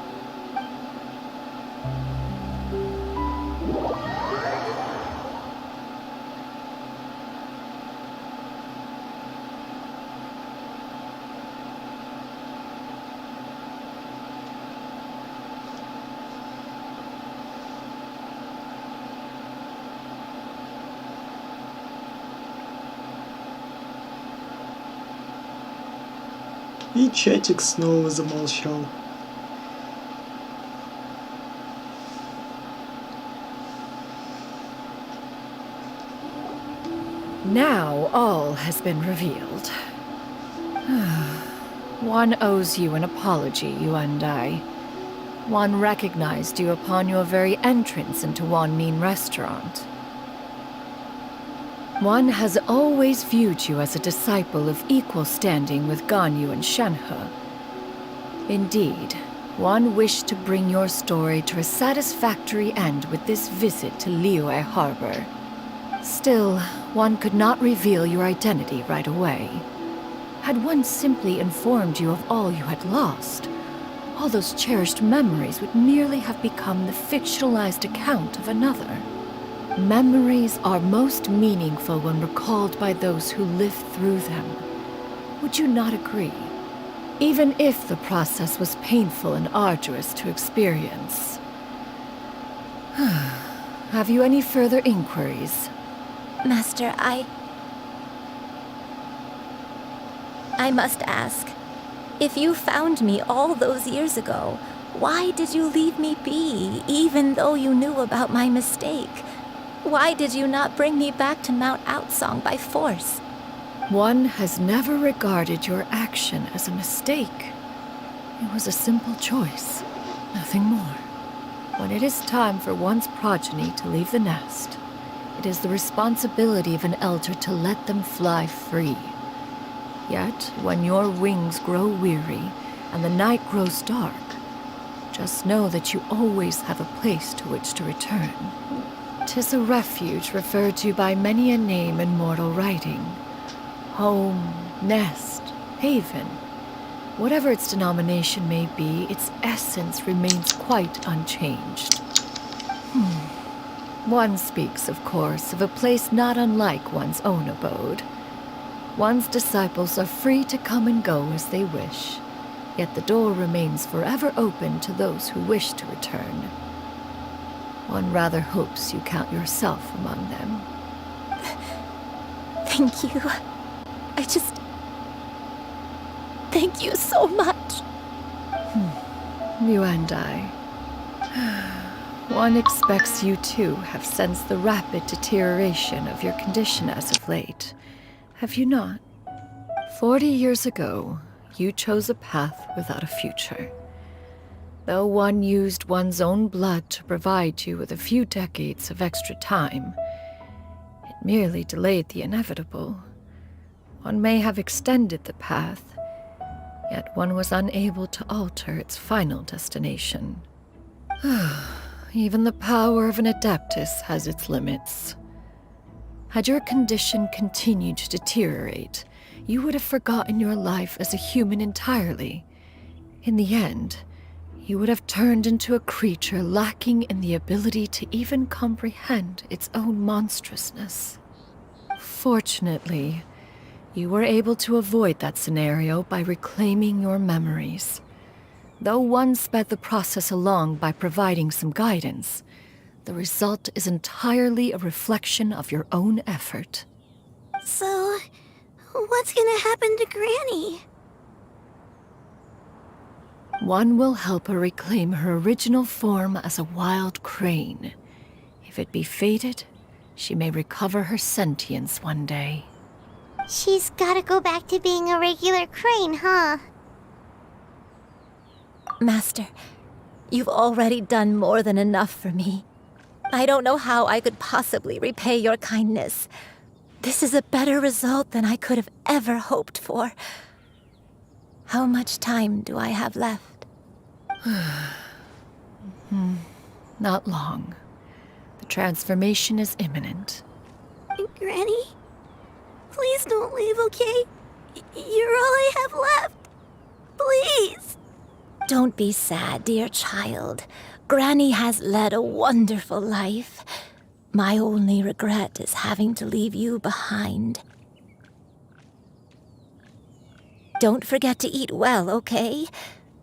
И чатик снова замолчал. Now all has been revealed. One owes you an apology, you and I. One recognized you upon your very entrance into Wanmin restaurant. One has always viewed you as a disciple of equal standing with Ganyu and Shenhe. Indeed, one wished to bring your story to a satisfactory end with this visit to Liyue Harbor. Still, one could not reveal your identity right away. Had one simply informed you of all you had lost, all those cherished memories would merely have become the fictionalized account of another. Memories are most meaningful when recalled by those who lived through them. Would you not agree? Even if the process was painful and arduous to experience. Have you any further inquiries? Master, I must ask. If you found me all those years ago, why did you leave me be, even though you knew about my mistake? Why did you not bring me back to Mount Outsong by force? One has never regarded your action as a mistake. It was a simple choice, nothing more. When it is time for one's progeny to leave the nest, it is the responsibility of an elder to let them fly free. Yet, when your wings grow weary and the night grows dark, just know that you always have a place to which to return. 'Tis a refuge referred to by many a name in mortal writing. Home, nest, haven. Whatever its denomination may be, its essence remains quite unchanged. One speaks, of course, of a place not unlike one's own abode. One's disciples are free to come and go as they wish, yet the door remains forever open to those who wish to return. One rather hopes you count yourself among them. Thank you. Thank you so much. You and I. One expects you too have sensed the rapid deterioration of your condition as of late. Have you not? 40 years ago, you chose a path without a future. Though one used one's own blood to provide you with a few decades of extra time, it merely delayed the inevitable. One may have extended the path, yet one was unable to alter its final destination. Even the power of an adeptus has its limits. Had your condition continued to deteriorate, you would have forgotten your life as a human entirely. In the end, you would have turned into a creature lacking in the ability to even comprehend its own monstrousness. Fortunately, you were able to avoid that scenario by reclaiming your memories. Though one sped the process along by providing some guidance, the result is entirely a reflection of your own effort. So, what's gonna happen to Granny? One will help her reclaim her original form as a wild crane. If it be fated, she may recover her sentience one day. She's gotta go back to being a regular crane, huh? Master, you've already done more than enough for me. I don't know how I could possibly repay your kindness. This is a better result than I could have ever hoped for. How much time do I have left? Not long. The transformation is imminent. Granny? Please don't leave, okay? You're all I have left. Please! Don't be sad, dear child. Granny has led a wonderful life. My only regret is having to leave you behind. Don't forget to eat well, okay?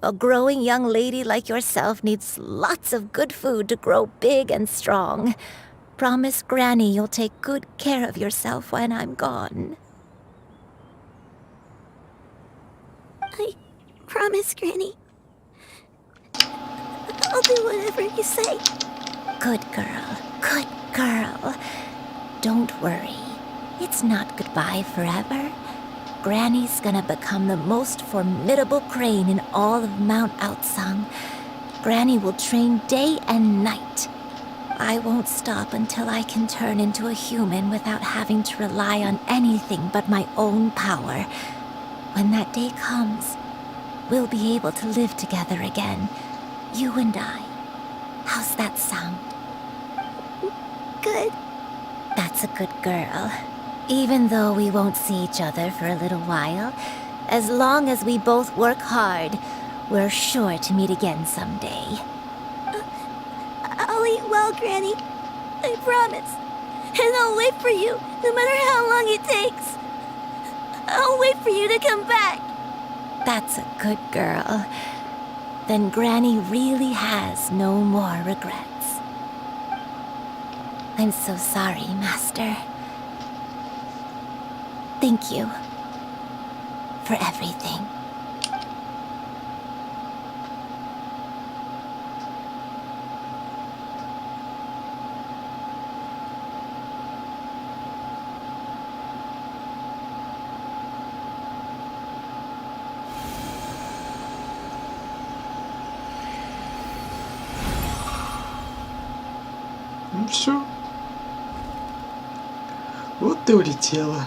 A growing young lady like yourself needs lots of good food to grow big and strong. Promise Granny you'll take good care of yourself when I'm gone. I promise, Granny. I'll do whatever you say. Good girl, good girl. Don't worry. It's not goodbye forever. Granny's gonna become the most formidable crane in all of Mount Outsong. Granny will train day and night. I won't stop until I can turn into a human without having to rely on anything but my own power. When that day comes, we'll be able to live together again, you and I. How's that sound? Good. That's a good girl. Even though we won't see each other for a little while, as long as we both work hard, we're sure to meet again someday. I'll eat well, Granny. I promise. And I'll wait for you, no matter how long it takes. I'll wait for you to come back. That's a good girl. Then Granny really has no more regrets. I'm so sorry, Master. Thank you for everything. все. Вот ты улетела.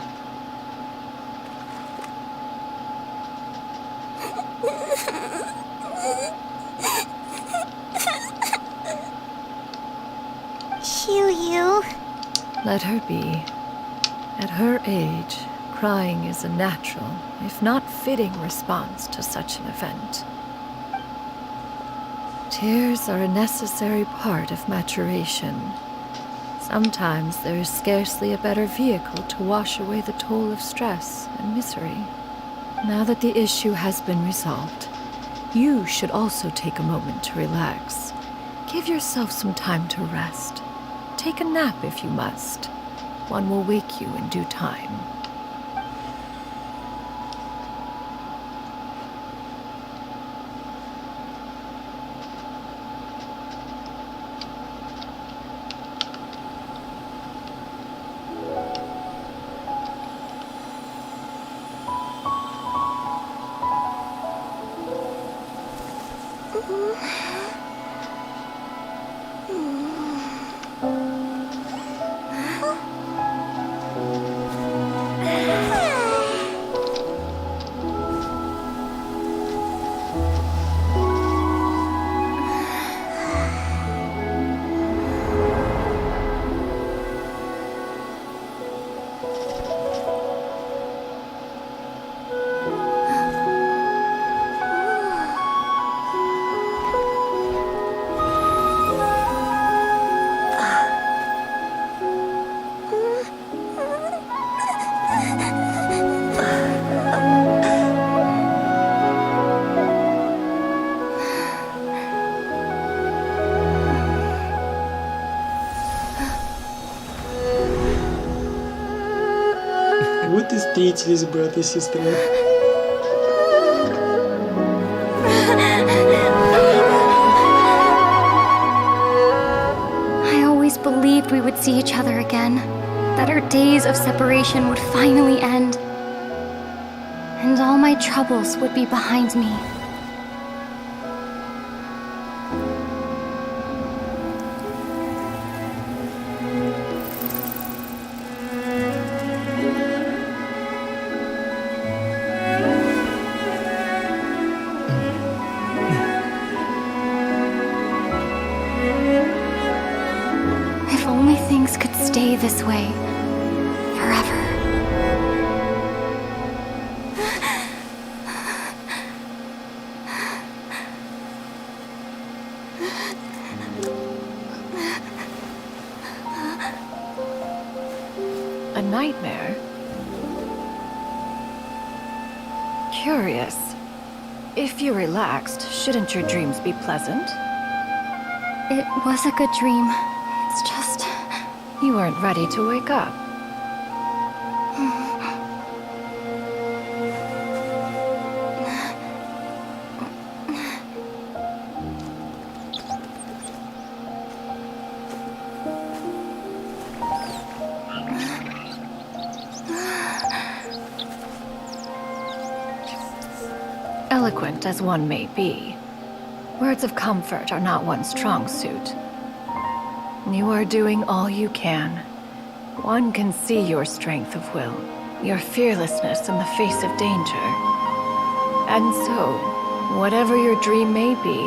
Shoo-you. Let her be. At her age, crying is a natural, if not fitting response to such an event. Tears are a necessary part of maturation. Sometimes there is scarcely a better vehicle to wash away the toll of stress and misery. Now that the issue has been resolved, you should also take a moment to relax. Give yourself some time to rest. Take a nap if you must. One will wake you in due time. Вот и встретились брат и сестра. I always believed we would see each other again, that our days of separation would finally end, and all my troubles would be behind me. If only things could stay this way forever. A nightmare? Curious. If you're relaxed, shouldn't your dreams be pleasant? It was a good dream. It's just... You weren't ready to wake up. Eloquent as one may be, words of comfort are not one's strong suit. You are doing all you can. One can see your strength of will, your fearlessness in the face of danger. And so, whatever your dream may be,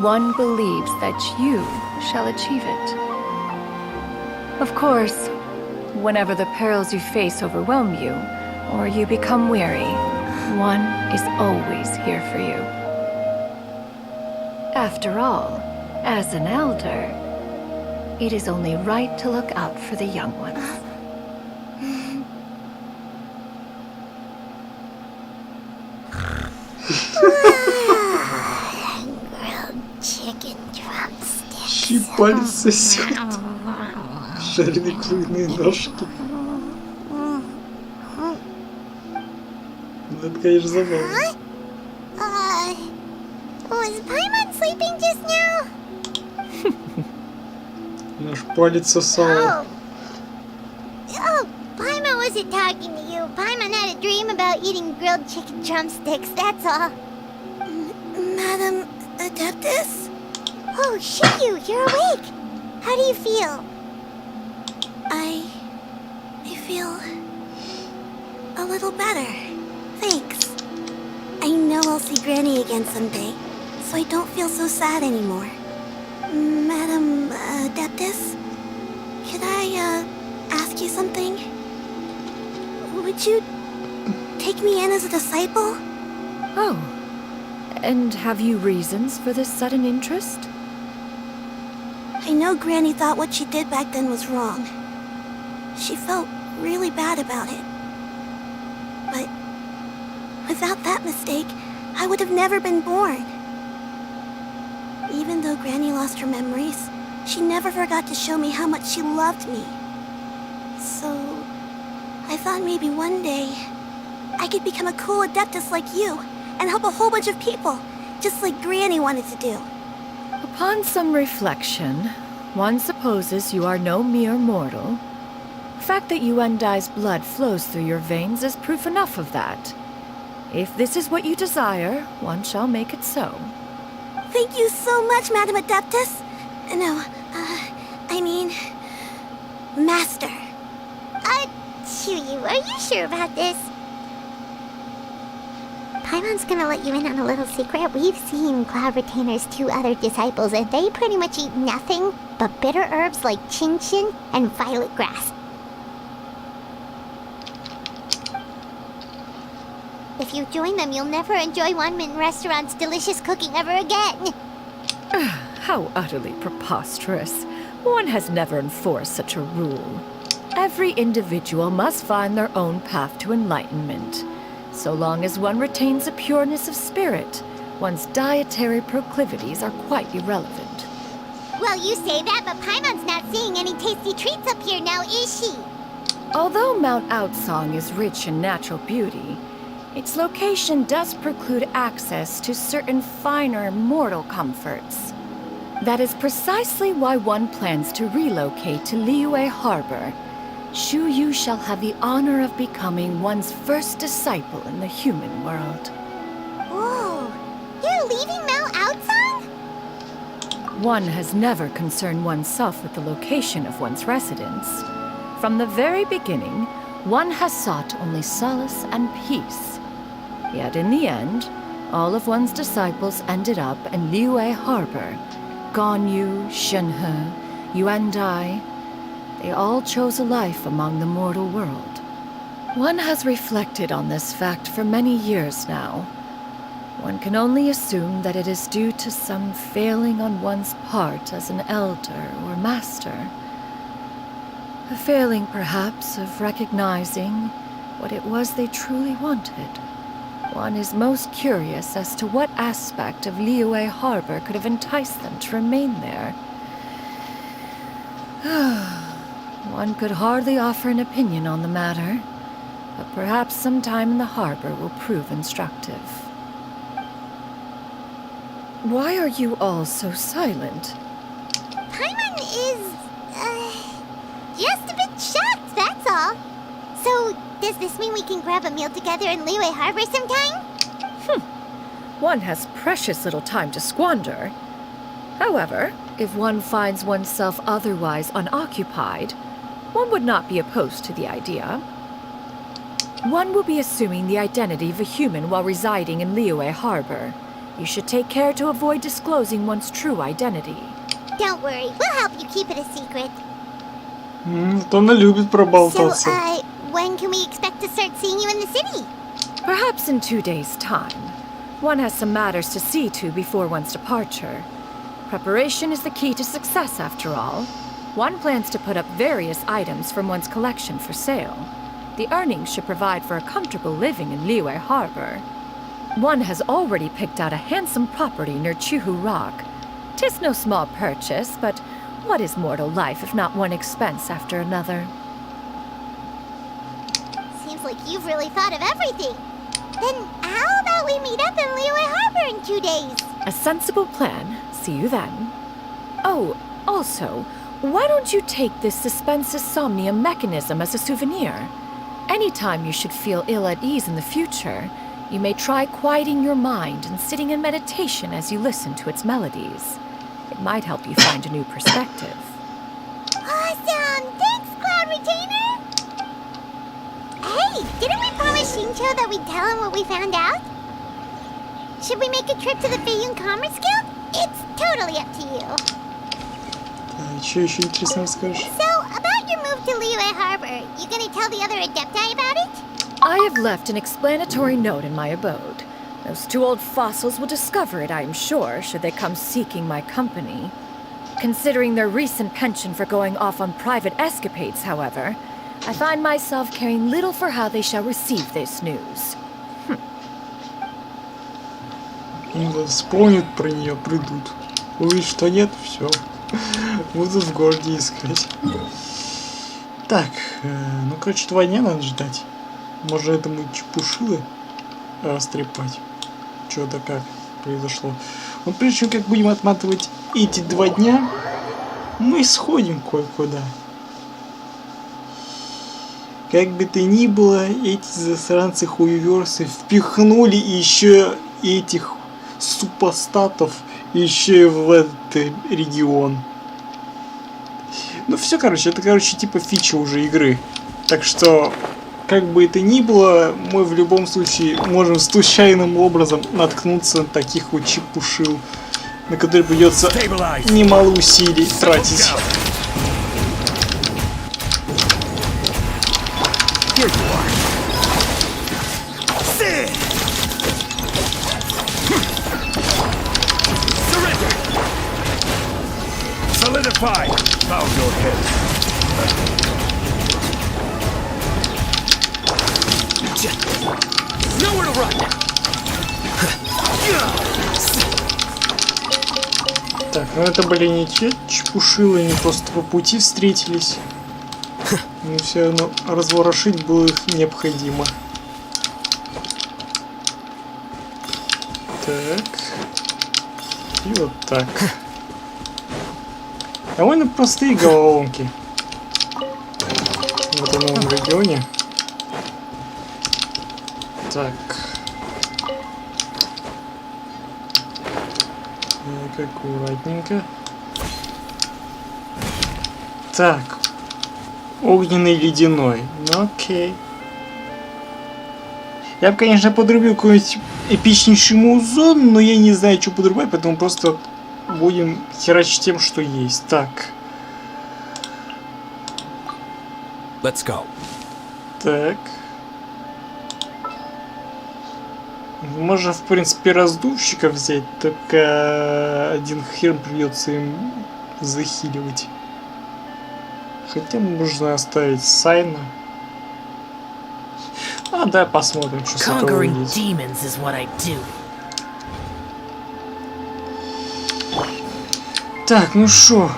one believes that you shall achieve it. Of course, whenever the perils you face overwhelm you, or you become weary, one is always here for you. After all, as an elder, it is only right to look out for the young ones. Grilled chicken drumsticks. Щипалец сосет. Жареные куриные ножки. Ну, это, конечно, забавно. Was Paimon sleeping just now? Наш палец сосал. Oh, Paimon wasn't talking to you. Paimon had a dream about eating grilled chicken drumsticks, that's all. Madam Adeptus? Oh, Shiryu, you're awake. How do you feel? I feel a little better. Thanks. I know I'll see Granny again someday, so I don't feel so sad anymore. Madam Adeptus, could I ask you something? Would you take me in as a disciple? Oh, and have you reasons for this sudden interest? I know Granny thought what she did back then was wrong. She felt really bad about it. But without that mistake, I would have never been born. Even though Granny lost her memories, she never forgot to show me how much she loved me. So, I thought maybe one day I could become a cool Adeptus like you and help a whole bunch of people, just like Granny wanted to do. Upon some reflection, one supposes you are no mere mortal. The fact that Yuendai's blood flows through your veins is proof enough of that. If this is what you desire, one shall make it so. Thank you so much, Madam Adeptus. No, I mean, Master. Chuyu, are you sure about this? Paimon's gonna let you in on a little secret. We've seen Cloud Retainer's 2 other disciples, and they pretty much eat nothing but bitter herbs like chin-chin and violet grass. If you join them, you'll never enjoy Wanmin Restaurant's delicious cooking ever again. How utterly preposterous. One has never enforced such a rule. Every individual must find their own path to enlightenment. So long as one retains a pureness of spirit, one's dietary proclivities are quite irrelevant. Well, you say that, but Paimon's not seeing any tasty treats up here now, is she? Although Mount Outsong is rich in natural beauty, its location does preclude access to certain finer mortal comforts. That is precisely why one plans to relocate to Liyue Harbor. Shu Yu shall have the honor of becoming one's first disciple in the human world. Whoa! You're leaving Mount Outsong? One has never concerned oneself with the location of one's residence. From the very beginning, one has sought only solace and peace. Yet in the end, all of one's disciples ended up in Liyue Harbor. Ganyu, Shenhe, Yuendai. They all chose a life among the mortal world. One has reflected on this fact for many years now. One can only assume that it is due to some failing on one's part as an elder or master. A failing, perhaps, of recognizing what it was they truly wanted. One is most curious as to what aspect of Liyue Harbor could have enticed them to remain there. One could hardly offer an opinion on the matter, but perhaps some time in the harbor will prove instructive. Why are you all so silent? Paimon is, just a bit shocked, that's all. So, does this mean we can grab a meal together in Liyue Harbor sometime? One has precious little time to squander. However, if one finds oneself otherwise unoccupied, one would not be opposed to the idea. One will be assuming the identity of a human while residing in Liyue Harbor. You should take care to avoid disclosing one's true identity. Don't worry, we'll help you keep it a secret. Она любит проболтаться. So, when can we expect to start seeing you in the city? Perhaps in 2 days' time. One has some matters to see to before one's departure. Preparation is the key to success, after all. One plans to put up various items from one's collection for sale. The earnings should provide for a comfortable living in Liyue Harbor. One has already picked out a handsome property near Chuhu Rock. 'Tis no small purchase, but what is mortal life if not one expense after another? Seems like you've really thought of everything. Then how about we meet up in Liyue Harbor in 2 days? A sensible plan. See you then. Oh, also, why don't you take this suspensus somnium mechanism as a souvenir? Anytime you should feel ill at ease in the future, you may try quieting your mind and sitting in meditation as you listen to its melodies. It might help you find a new perspective. Awesome! Thanks, Cloud entertainer? Hey, didn't we promise Shincho that we'd tell him what we found out? Should we make a trip to the Feiyun Commerce Guild? It's totally up to you. Что еще интересного скажешь? So, about your move to Liyue Harbor, you gonna tell the other Adepti about it? I have left an explanatory note in my abode. Those two old fossils will discover it, I am sure, should they come seeking my company. Considering their recent penchant for going off on private escapades, however, I find myself caring little for how they shall receive this news. Вспомнят про нее, придут. Увидят, что нет, все. Буду в городе искать. Так, ну короче, 2 дня надо ждать. Можно этому чепушилы растрепать. Что-то как произошло. Но прежде чем как будем отматывать эти 2 дня, мы сходим кое-куда. Как бы то ни было, эти засранцы-хуеверсы впихнули еще этих супостатов еще и в этот регион. Ну все, короче, это, короче, типа фича уже игры. Так что, как бы это ни было, мы в любом случае можем случайным образом наткнуться на таких вот чепушил, на которые придется немало усилий тратить. Solidify! Bow your head. Nowhere to run! Так, ну это были не те чепушилы, они просто по пути встретились. Но все равно разворошить было их необходимо. Так. И вот так. Довольно простые головоломки в этом новом регионе. Так. Так, аккуратненько. Так. Огненный ледяной. Ну окей. Я бы, конечно, подрубил какой-нибудь эпичнейший музон, но я не знаю, что подрубать, поэтому просто будем херачить тем, что есть. Так. Let's go. Так. Можно, в принципе, раздувщика взять, только один хрен придется им захиливать. Хотя можно оставить Сайна. А, да, посмотрим, что с этого выйдет. Так, ну шо?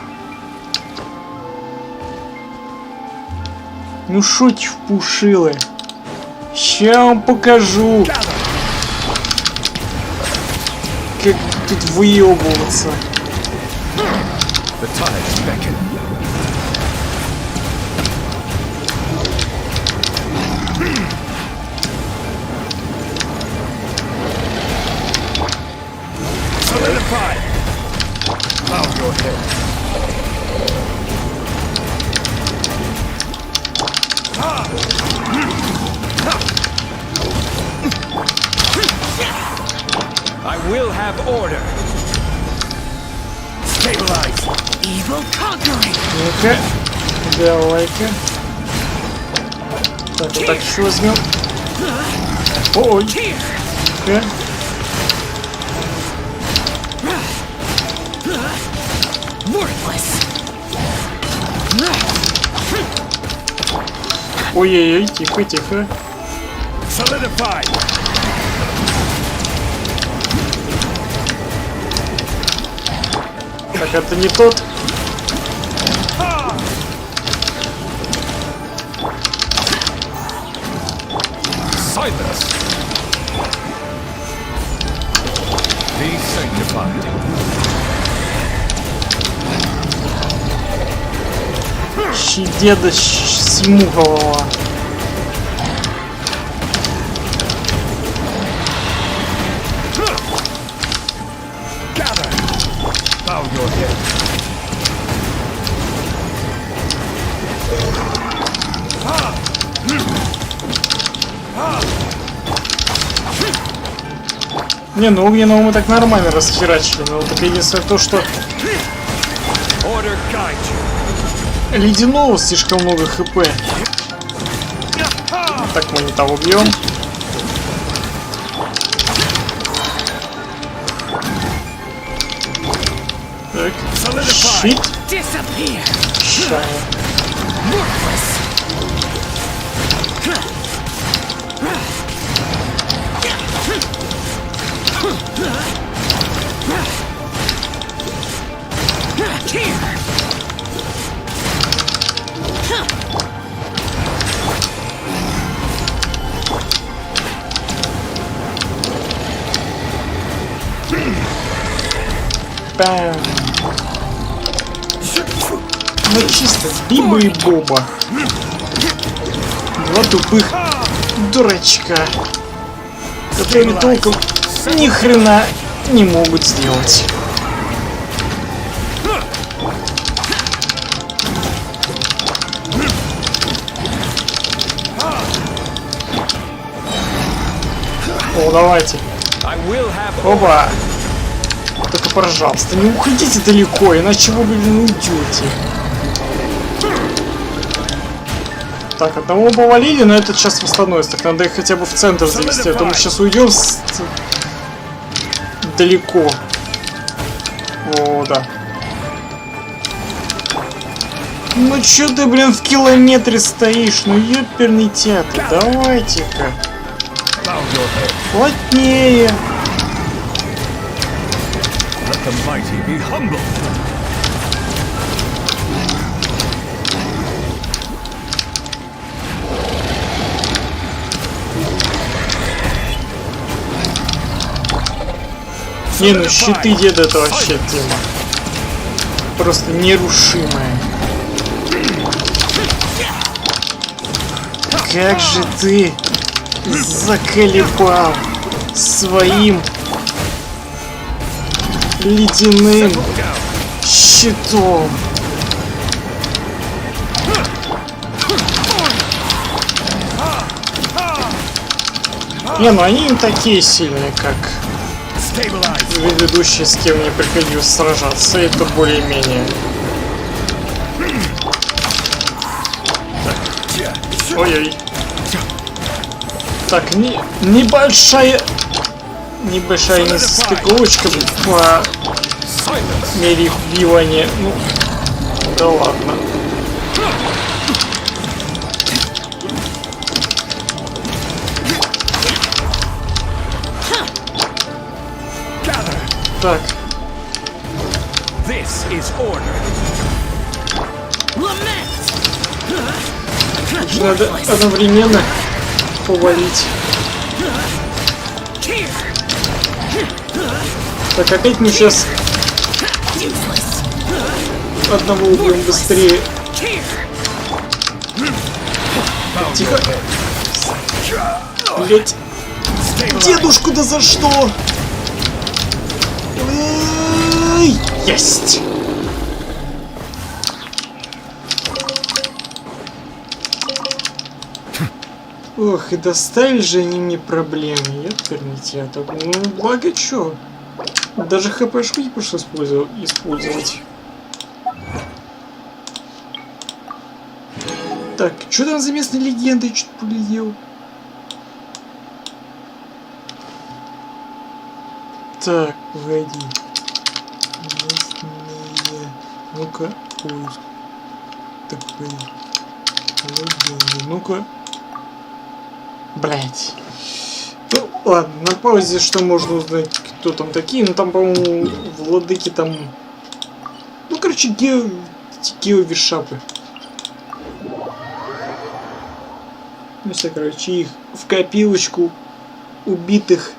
Ну шо, чпушилы? Ща вам покажу, как тут выебываться. Solidify! Bow your head. I will have order. Stabilize. Evil conquering. Ну-ка, давай-ка. Так, вот так еще возьмем. Ой. Ну-ка. Ой-ой-ой, тихо-тихо. Solidify. Так, это не тот. Silence. Be sanctified. Щи деда всему голова. Gather. Bow your head. Не, ну огненного мы так нормально расхерачили, но так единственное то, что ледяного слишком много хп. Так мы не того бьем. Так, щит. Шая. Бам. Ну чисто Биба и Боба. Два тупых дурачка, которые толком ни хрена не могут сделать. О, давайте. Оба. Только, пожалуйста, не уходите далеко, иначе вы, блин, уйдете. Так, одного повалили, но этот сейчас восстановится. Так, надо их хотя бы в центр завести, а то мы сейчас уйдем далеко. О, да. Ну чё ты, блин, в километре стоишь? Ну ёперный театр, давайте-ка. Плотнее. Не, ну щиты деда это вообще тема. Просто нерушимая. Как же ты заколебал своим ледяным щитом. Не, ну они не такие сильные, как предыдущие, с кем мне приходилось сражаться. Это более-менее. Ой-ой. Так, небольшая несостыковочка по мере их вбивания. Ну, да ладно. Так. Надо одновременно повалить. Так, опять мы сейчас одного убьем быстрее. Тихо. Блять. Дедушку, да за что? Есть! Ох, и доставили же они мне проблемы. Ёперный театр. Ну, благо чё? Даже хпшку не пришлось использовать. Так, что там за местные легенды? Я чуть поглядел. Так, погоди. Местные... Ну-ка, поиск. Так, погоди. Легенды. Ну-ка. Блять. Ну, ладно, на паузе что можно узнать, кто там такие. Ну, там, по-моему, владыки там... Ну, короче, геовишапы. Ну, все, короче, их в копилочку убитых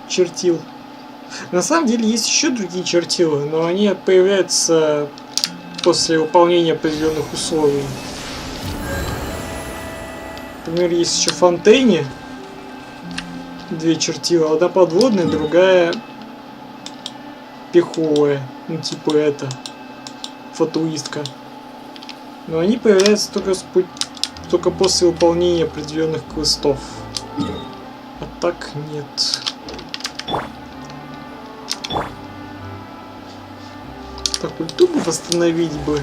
чертил. На самом деле, есть еще другие чертилы, но они появляются после выполнения определенных условий. Например, есть еще в Фонтейне две чертила. Одна подводная, другая пеховая. Ну, типа это. Фатуистка. Но они появляются только после выполнения определенных квестов. А так нет. Так, ульту бы восстановить бы.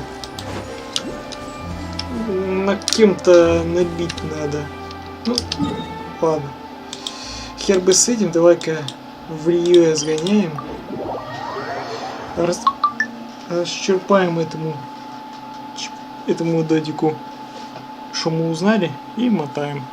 На кем-то набить надо. Ну, ладно. Хер бы с этим, давай-ка в Рио сгоняем. Расчерпаем этому додику, что мы узнали, и мотаем.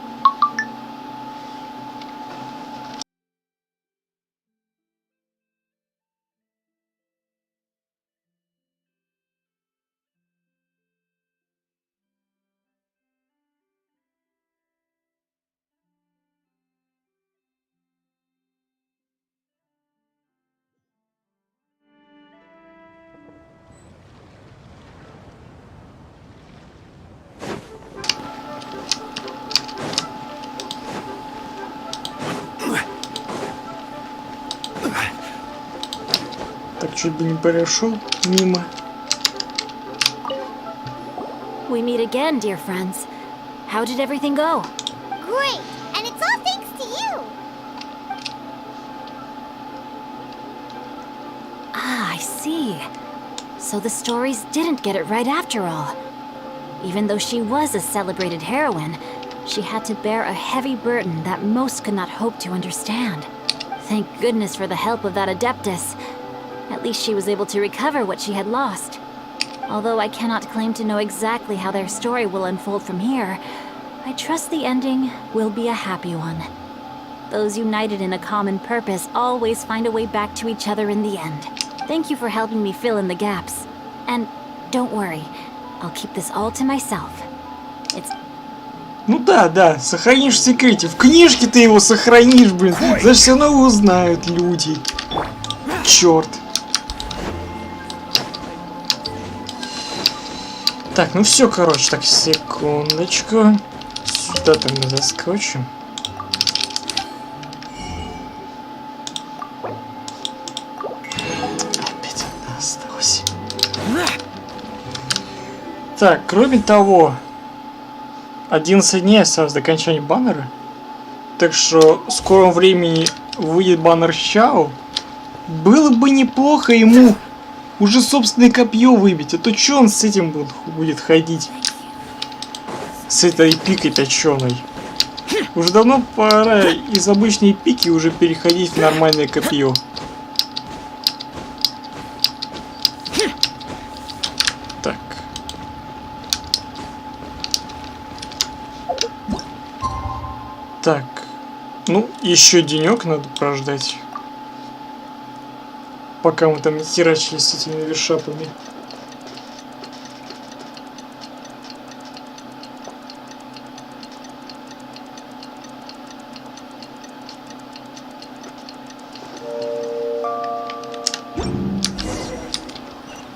Так, чуть бы не прошел мимо. We meet again, dear friends. How did everything go? Great! And it's all thanks to you! Ah, I see. So the stories didn't get it right after all. Even though she was a celebrated heroine, she had to bear a heavy burden that most could not hope to understand. Thank goodness for the help of that Adeptus. At least she was able to recover what she had lost. Although I cannot claim to know exactly how their story will unfold from here, I trust the ending will be a happy one. Those united in a common purpose always find a way back to each other in the end. Thank you for helping me fill in the gaps. And don't worry, I'll keep this all to myself. It's... Ну да, сохранишь в секрете. В книжке ты его сохранишь, блин. Значит, все равно узнают люди. Черт. Так, ну все, короче, так, секундочку. Сюда тогда заскочим. Опять одна осталась. Так, кроме того, 11 дней осталось до окончания баннера. Так что в скором времени выйдет баннер Чао. Было бы неплохо ему уже собственное копье выбить, а то что он с этим будет ходить? С этой пикой точеной. Уже давно пора из обычной пики уже переходить в нормальное копье. Так. Так. Ну, еще денек надо прождать. Пока мы там не херачились с этими вершапами.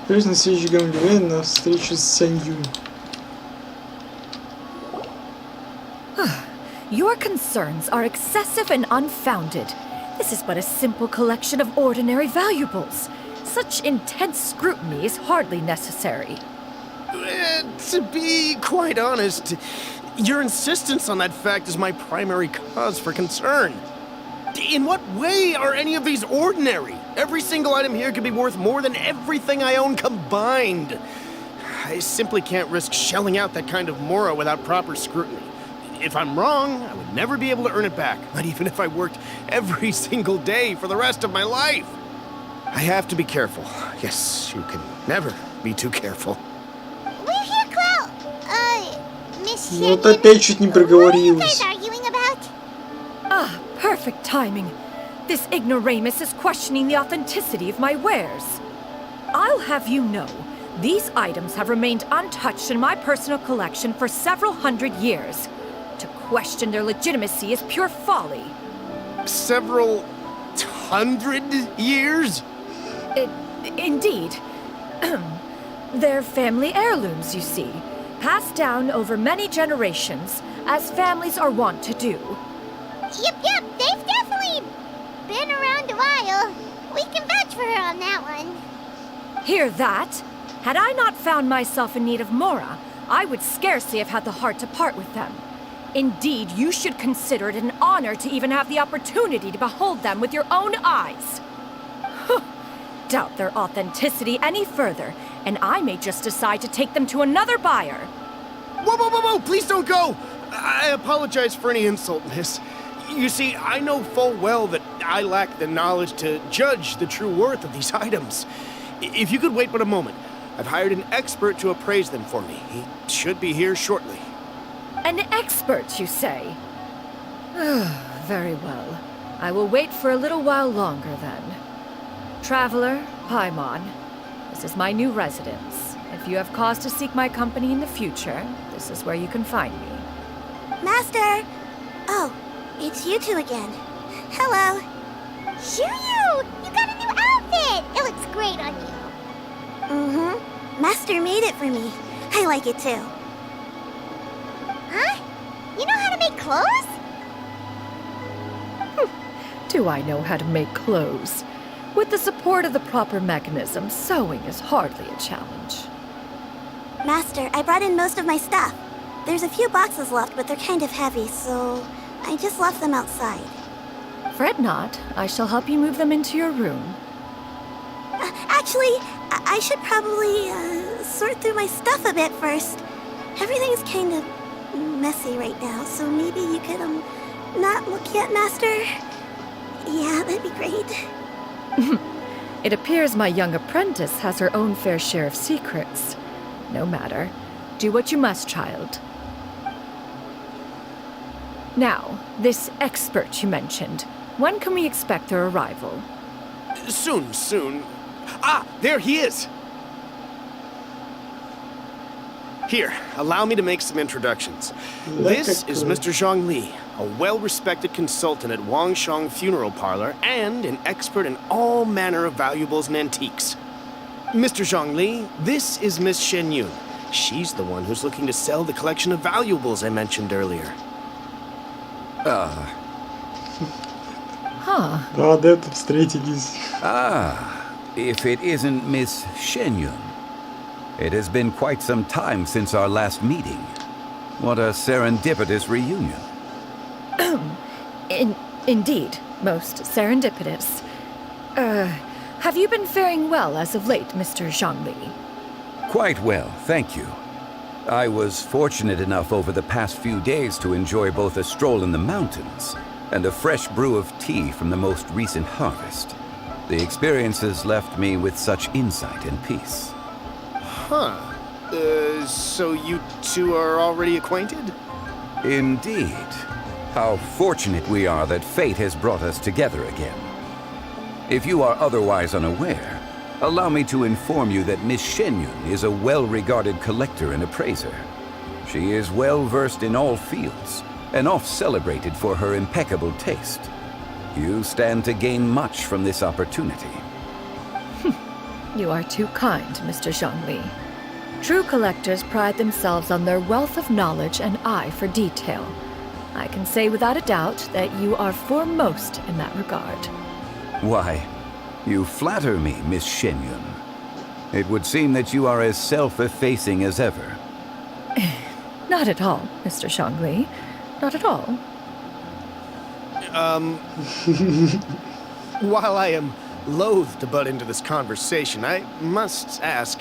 Плюс на следующий гамбиве на встречу с Сянью. Your concerns are excessive and unfounded. This is but a simple collection of ordinary valuables. Such intense scrutiny is hardly necessary. To be quite honest, your insistence on that fact is my primary cause for concern. In what way are any of these ordinary? Every single item here could be worth more than everything I own combined. I simply can't risk shelling out that kind of mora without proper scrutiny. If I'm wrong, I would never be able to earn it back, not even if I worked every single day for the rest of my life. I have to be careful. Yes, you can never be too careful. We're here, Clout. Miss Shannon, вот опять чуть не проговорилась. what are you guys arguing about? Ah, perfect timing. This ignoramus is questioning the authenticity of my wares. I'll have you know, these items have remained untouched in my personal collection for several hundred years. To question their legitimacy is pure folly. Several hundred years? Indeed. They're family heirlooms, you see. Passed down over many generations, as families are wont to do. Yep, they've definitely been around a while. We can vouch for her on that one. Hear that? Had I not found myself in need of mora, I would scarcely have had the heart to part with them. Indeed, you should consider it an honor to even have the opportunity to behold them with your own eyes. doubt their authenticity any further, and I may just decide to take them to another buyer. Whoa, whoa, whoa, whoa! Please don't go! I apologize for any insult, miss. You see, I know full well that I lack the knowledge to judge the true worth of these items. If you could wait but a moment, I've hired an expert to appraise them for me. He should be here shortly. An expert, you say? Very well. I will wait for a little while longer, then. Traveler, Paimon, this is my new residence. If you have cause to seek my company in the future, this is where you can find me. Master! Oh, it's you two again. Hello. Shoo-you! You got a new outfit! It looks great on you. Mm-hmm. Master made it for me. I like it too. Huh? You know how to make clothes? Do I know how to make clothes? With the support of the proper mechanism, sewing is hardly a challenge. Master, I brought in most of my stuff. There's a few boxes left, but they're kind of heavy, so I just left them outside. Fret not. I shall help you move them into your room. Actually, I should probably sort through my stuff a bit first. Everything's kind of messy right now, so maybe you could not look yet, Master? Yeah, that'd be great. It appears my young apprentice has her own fair share of secrets. No matter. Do what you must, child. Now, this expert you mentioned, when can we expect their arrival? Soon. Ah, there he is! Here, allow me to make some introductions. This is Mr. Zhongli, a well-respected consultant at Wangshang Funeral Parlor and an expert in all manner of valuables and antiques. Mr. Zhongli, this is Miss Shenyun. She's the one who's looking to sell the collection of valuables I mentioned earlier. Адепты встретились. If it isn't Miss Shenyun. It has been quite some time since our last meeting. What a serendipitous reunion. Indeed, most serendipitous. Have you been faring well as of late, Mr. Zhongli? Quite well, thank you. I was fortunate enough over the past few days to enjoy both a stroll in the mountains and a fresh brew of tea from the most recent harvest. The experiences left me with such insight and peace. Huh. So you two are already acquainted? Indeed. How fortunate we are that fate has brought us together again. If you are otherwise unaware, allow me to inform you that Miss Shenyun is a well-regarded collector and appraiser. She is well-versed in all fields, and oft-celebrated for her impeccable taste. You stand to gain much from this opportunity. You are too kind, Mr. Zhongli. True collectors pride themselves on their wealth of knowledge and eye for detail. I can say without a doubt that you are foremost in that regard. Why, you flatter me, Miss Shenyun. It would seem that you are as self-effacing as ever. Not at all, Mr. Zhongli. Not at all. While I am loath to butt into this conversation, I must ask,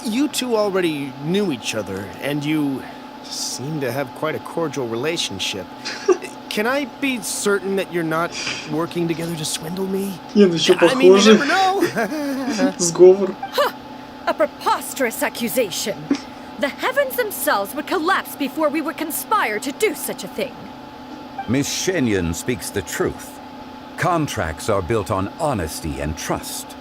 you two already knew each other, and you seem to have quite a cordial relationship. Can I be certain that you're not working together to swindle me? I mean, you never know. Сговор. A preposterous accusation. The heavens themselves would collapse before we would conspire to do such a thing. Miss Shenyun speaks the truth. Contracts are built on honesty and trust.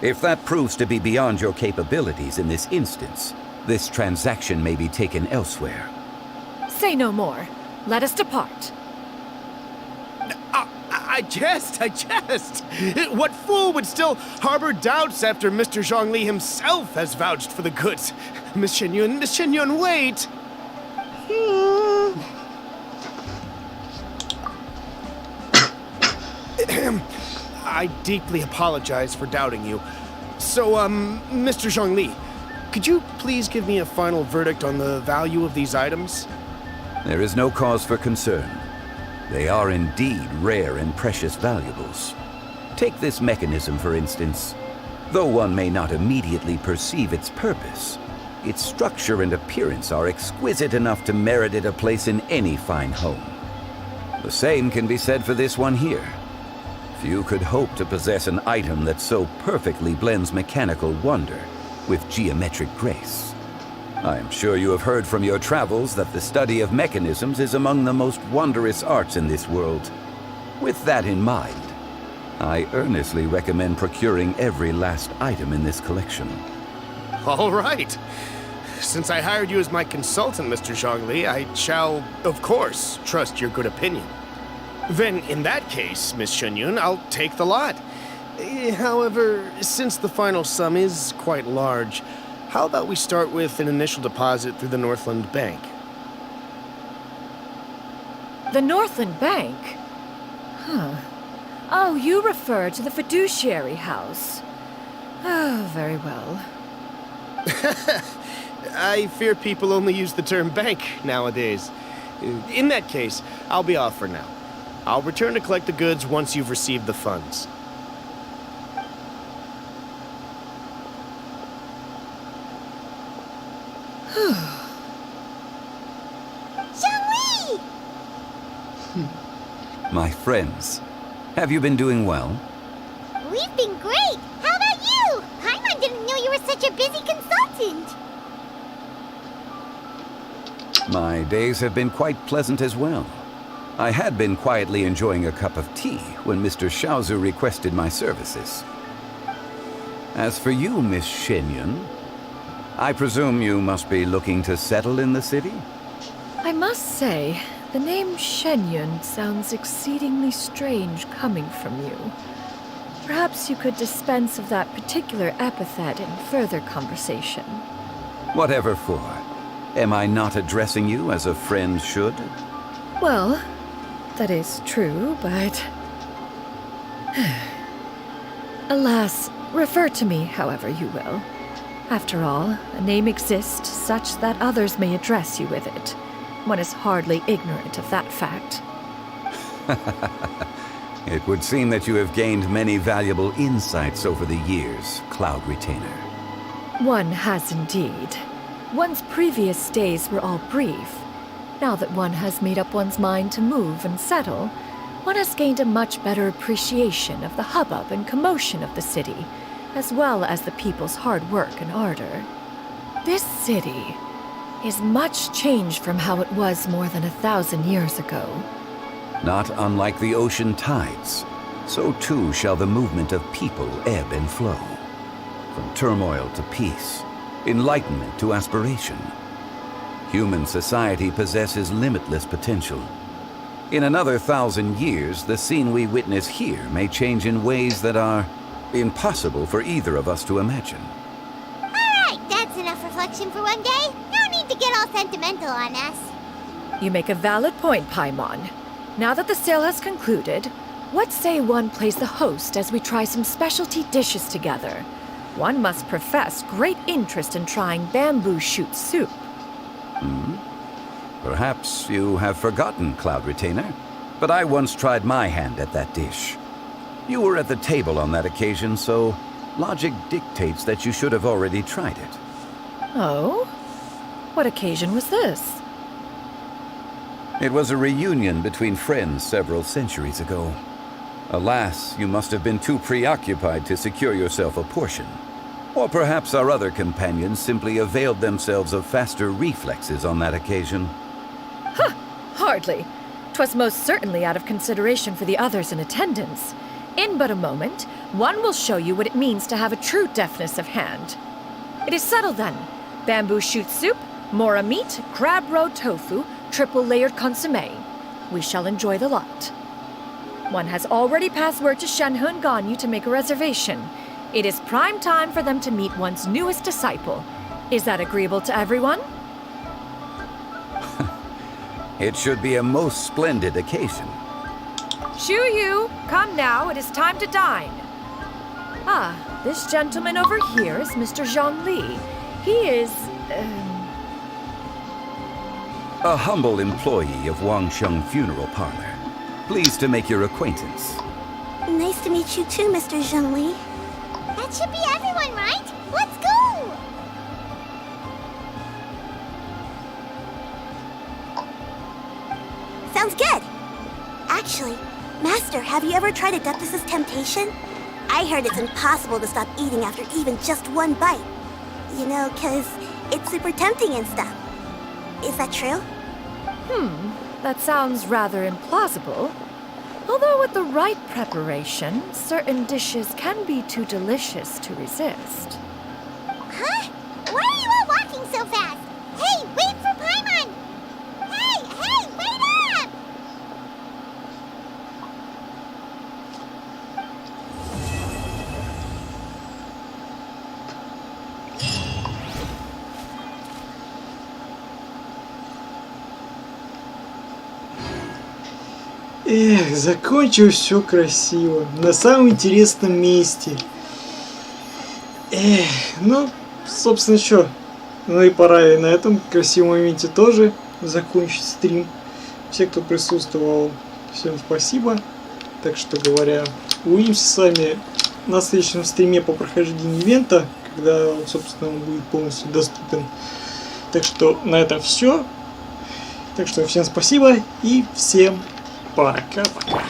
If that proves to be beyond your capabilities in this instance, this transaction may be taken elsewhere. Say no more. Let us depart. I jest. What fool would still harbor doubts after Mr. Zhongli himself has vouched for the goods? Miss Shenyun, wait! I deeply apologize for doubting you. So, Mr. Zhongli, could you please give me a final verdict on the value of these items? There is no cause for concern. They are indeed rare and precious valuables. Take this mechanism, for instance. Though one may not immediately perceive its purpose, its structure and appearance are exquisite enough to merit it a place in any fine home. The same can be said for this one here. Few could hope to possess an item that so perfectly blends mechanical wonder with geometric grace. I am sure you have heard from your travels that the study of mechanisms is among the most wondrous arts in this world. With that in mind, I earnestly recommend procuring every last item in this collection. All right. Since I hired you as my consultant, Mr. Zhongli, I shall, of course, trust your good opinion. Then, in that case, Miss Shenyun, I'll take the lot. However, since the final sum is quite large, how about we start with an initial deposit through the Northland Bank? The Northland Bank? Huh. Oh, you refer to the fiduciary house. Oh, very well. I fear people only use the term bank nowadays. In that case, I'll be off for now. I'll return to collect the goods once you've received the funds. Zhongli! My friends, have you been doing well? We've been great! How about you? Paimon didn't know you were such a busy consultant! My days have been quite pleasant as well. I had been quietly enjoying a cup of tea when Mr. Xiaozu requested my services. As for you, Miss Shenyun, I presume you must be looking to settle in the city? I must say, the name Shenyun sounds exceedingly strange coming from you. Perhaps you could dispense of that particular epithet in further conversation. Whatever for. Am I not addressing you as a friend should? Well, that is true, but... Alas, refer to me however you will. After all, a name exists such that others may address you with it. One is hardly ignorant of that fact. It would seem that you have gained many valuable insights over the years, Cloud Retainer. One has indeed. One's previous days were all brief. Now that one has made up one's mind to move and settle, one has gained a much better appreciation of the hubbub and commotion of the city, as well as the people's hard work and ardor. This city is much changed from how it was more than 1,000 years ago. Not unlike the ocean tides, so too shall the movement of people ebb and flow. From turmoil to peace, enlightenment to aspiration. Human society possesses limitless potential. In another 1,000 years, the scene we witness here may change in ways that are impossible for either of us to imagine. Alright, that's enough reflection for one day. No need to get all sentimental on us. You make a valid point, Paimon. Now that the sale has concluded, what say one plays the host as we try some specialty dishes together? One must profess great interest in trying bamboo shoot soup. Perhaps you have forgotten, Cloud Retainer, but I once tried my hand at that dish. You were at the table on that occasion, so logic dictates that you should have already tried it. Oh? What occasion was this? It was a reunion between friends several centuries ago. Alas, you must have been too preoccupied to secure yourself a portion. Or perhaps our other companions simply availed themselves of faster reflexes on that occasion. Huh! Hardly. 'Twas most certainly out of consideration for the others in attendance. In but a moment, one will show you what it means to have a true deftness of hand. It is settled then. Bamboo shoot soup, mora meat, crab roe tofu, triple-layered consommé. We shall enjoy the lot. One has already passed word to Shenhe and Ganyu to make a reservation. It is prime time for them to meet one's newest disciple. Is that agreeable to everyone? It should be a most splendid occasion. Shu Yu, come now, it is time to dine. Ah, this gentleman over here is Mr. Zhongli. He is, A humble employee of Wangsheng Funeral Parlor. Pleased to make your acquaintance. Nice to meet you too, Mr. Zhongli. That's That should be everyone, right? Let's go! Sounds good. Actually, Master, have you ever tried Adeptus' temptation? I heard it's impossible to stop eating after even just one bite. You know, 'cause it's super tempting and stuff. Is that true? That sounds rather implausible. Although with the right preparation, certain dishes can be too delicious to resist. Huh? Why are you all walking so fast? Hey, wait for Paimon! Hey, wait up! Эх, закончилось все красиво. На самом интересном месте. Эх, ну, собственно, что? Ну и пора и на этом красивом моменте тоже закончить стрим. Все, кто присутствовал, всем спасибо. Так что говоря, увидимся с вами на следующем стриме по прохождению ивента, когда, собственно, он будет полностью доступен. Так что на этом все. Так что всем спасибо и всем пока-пока.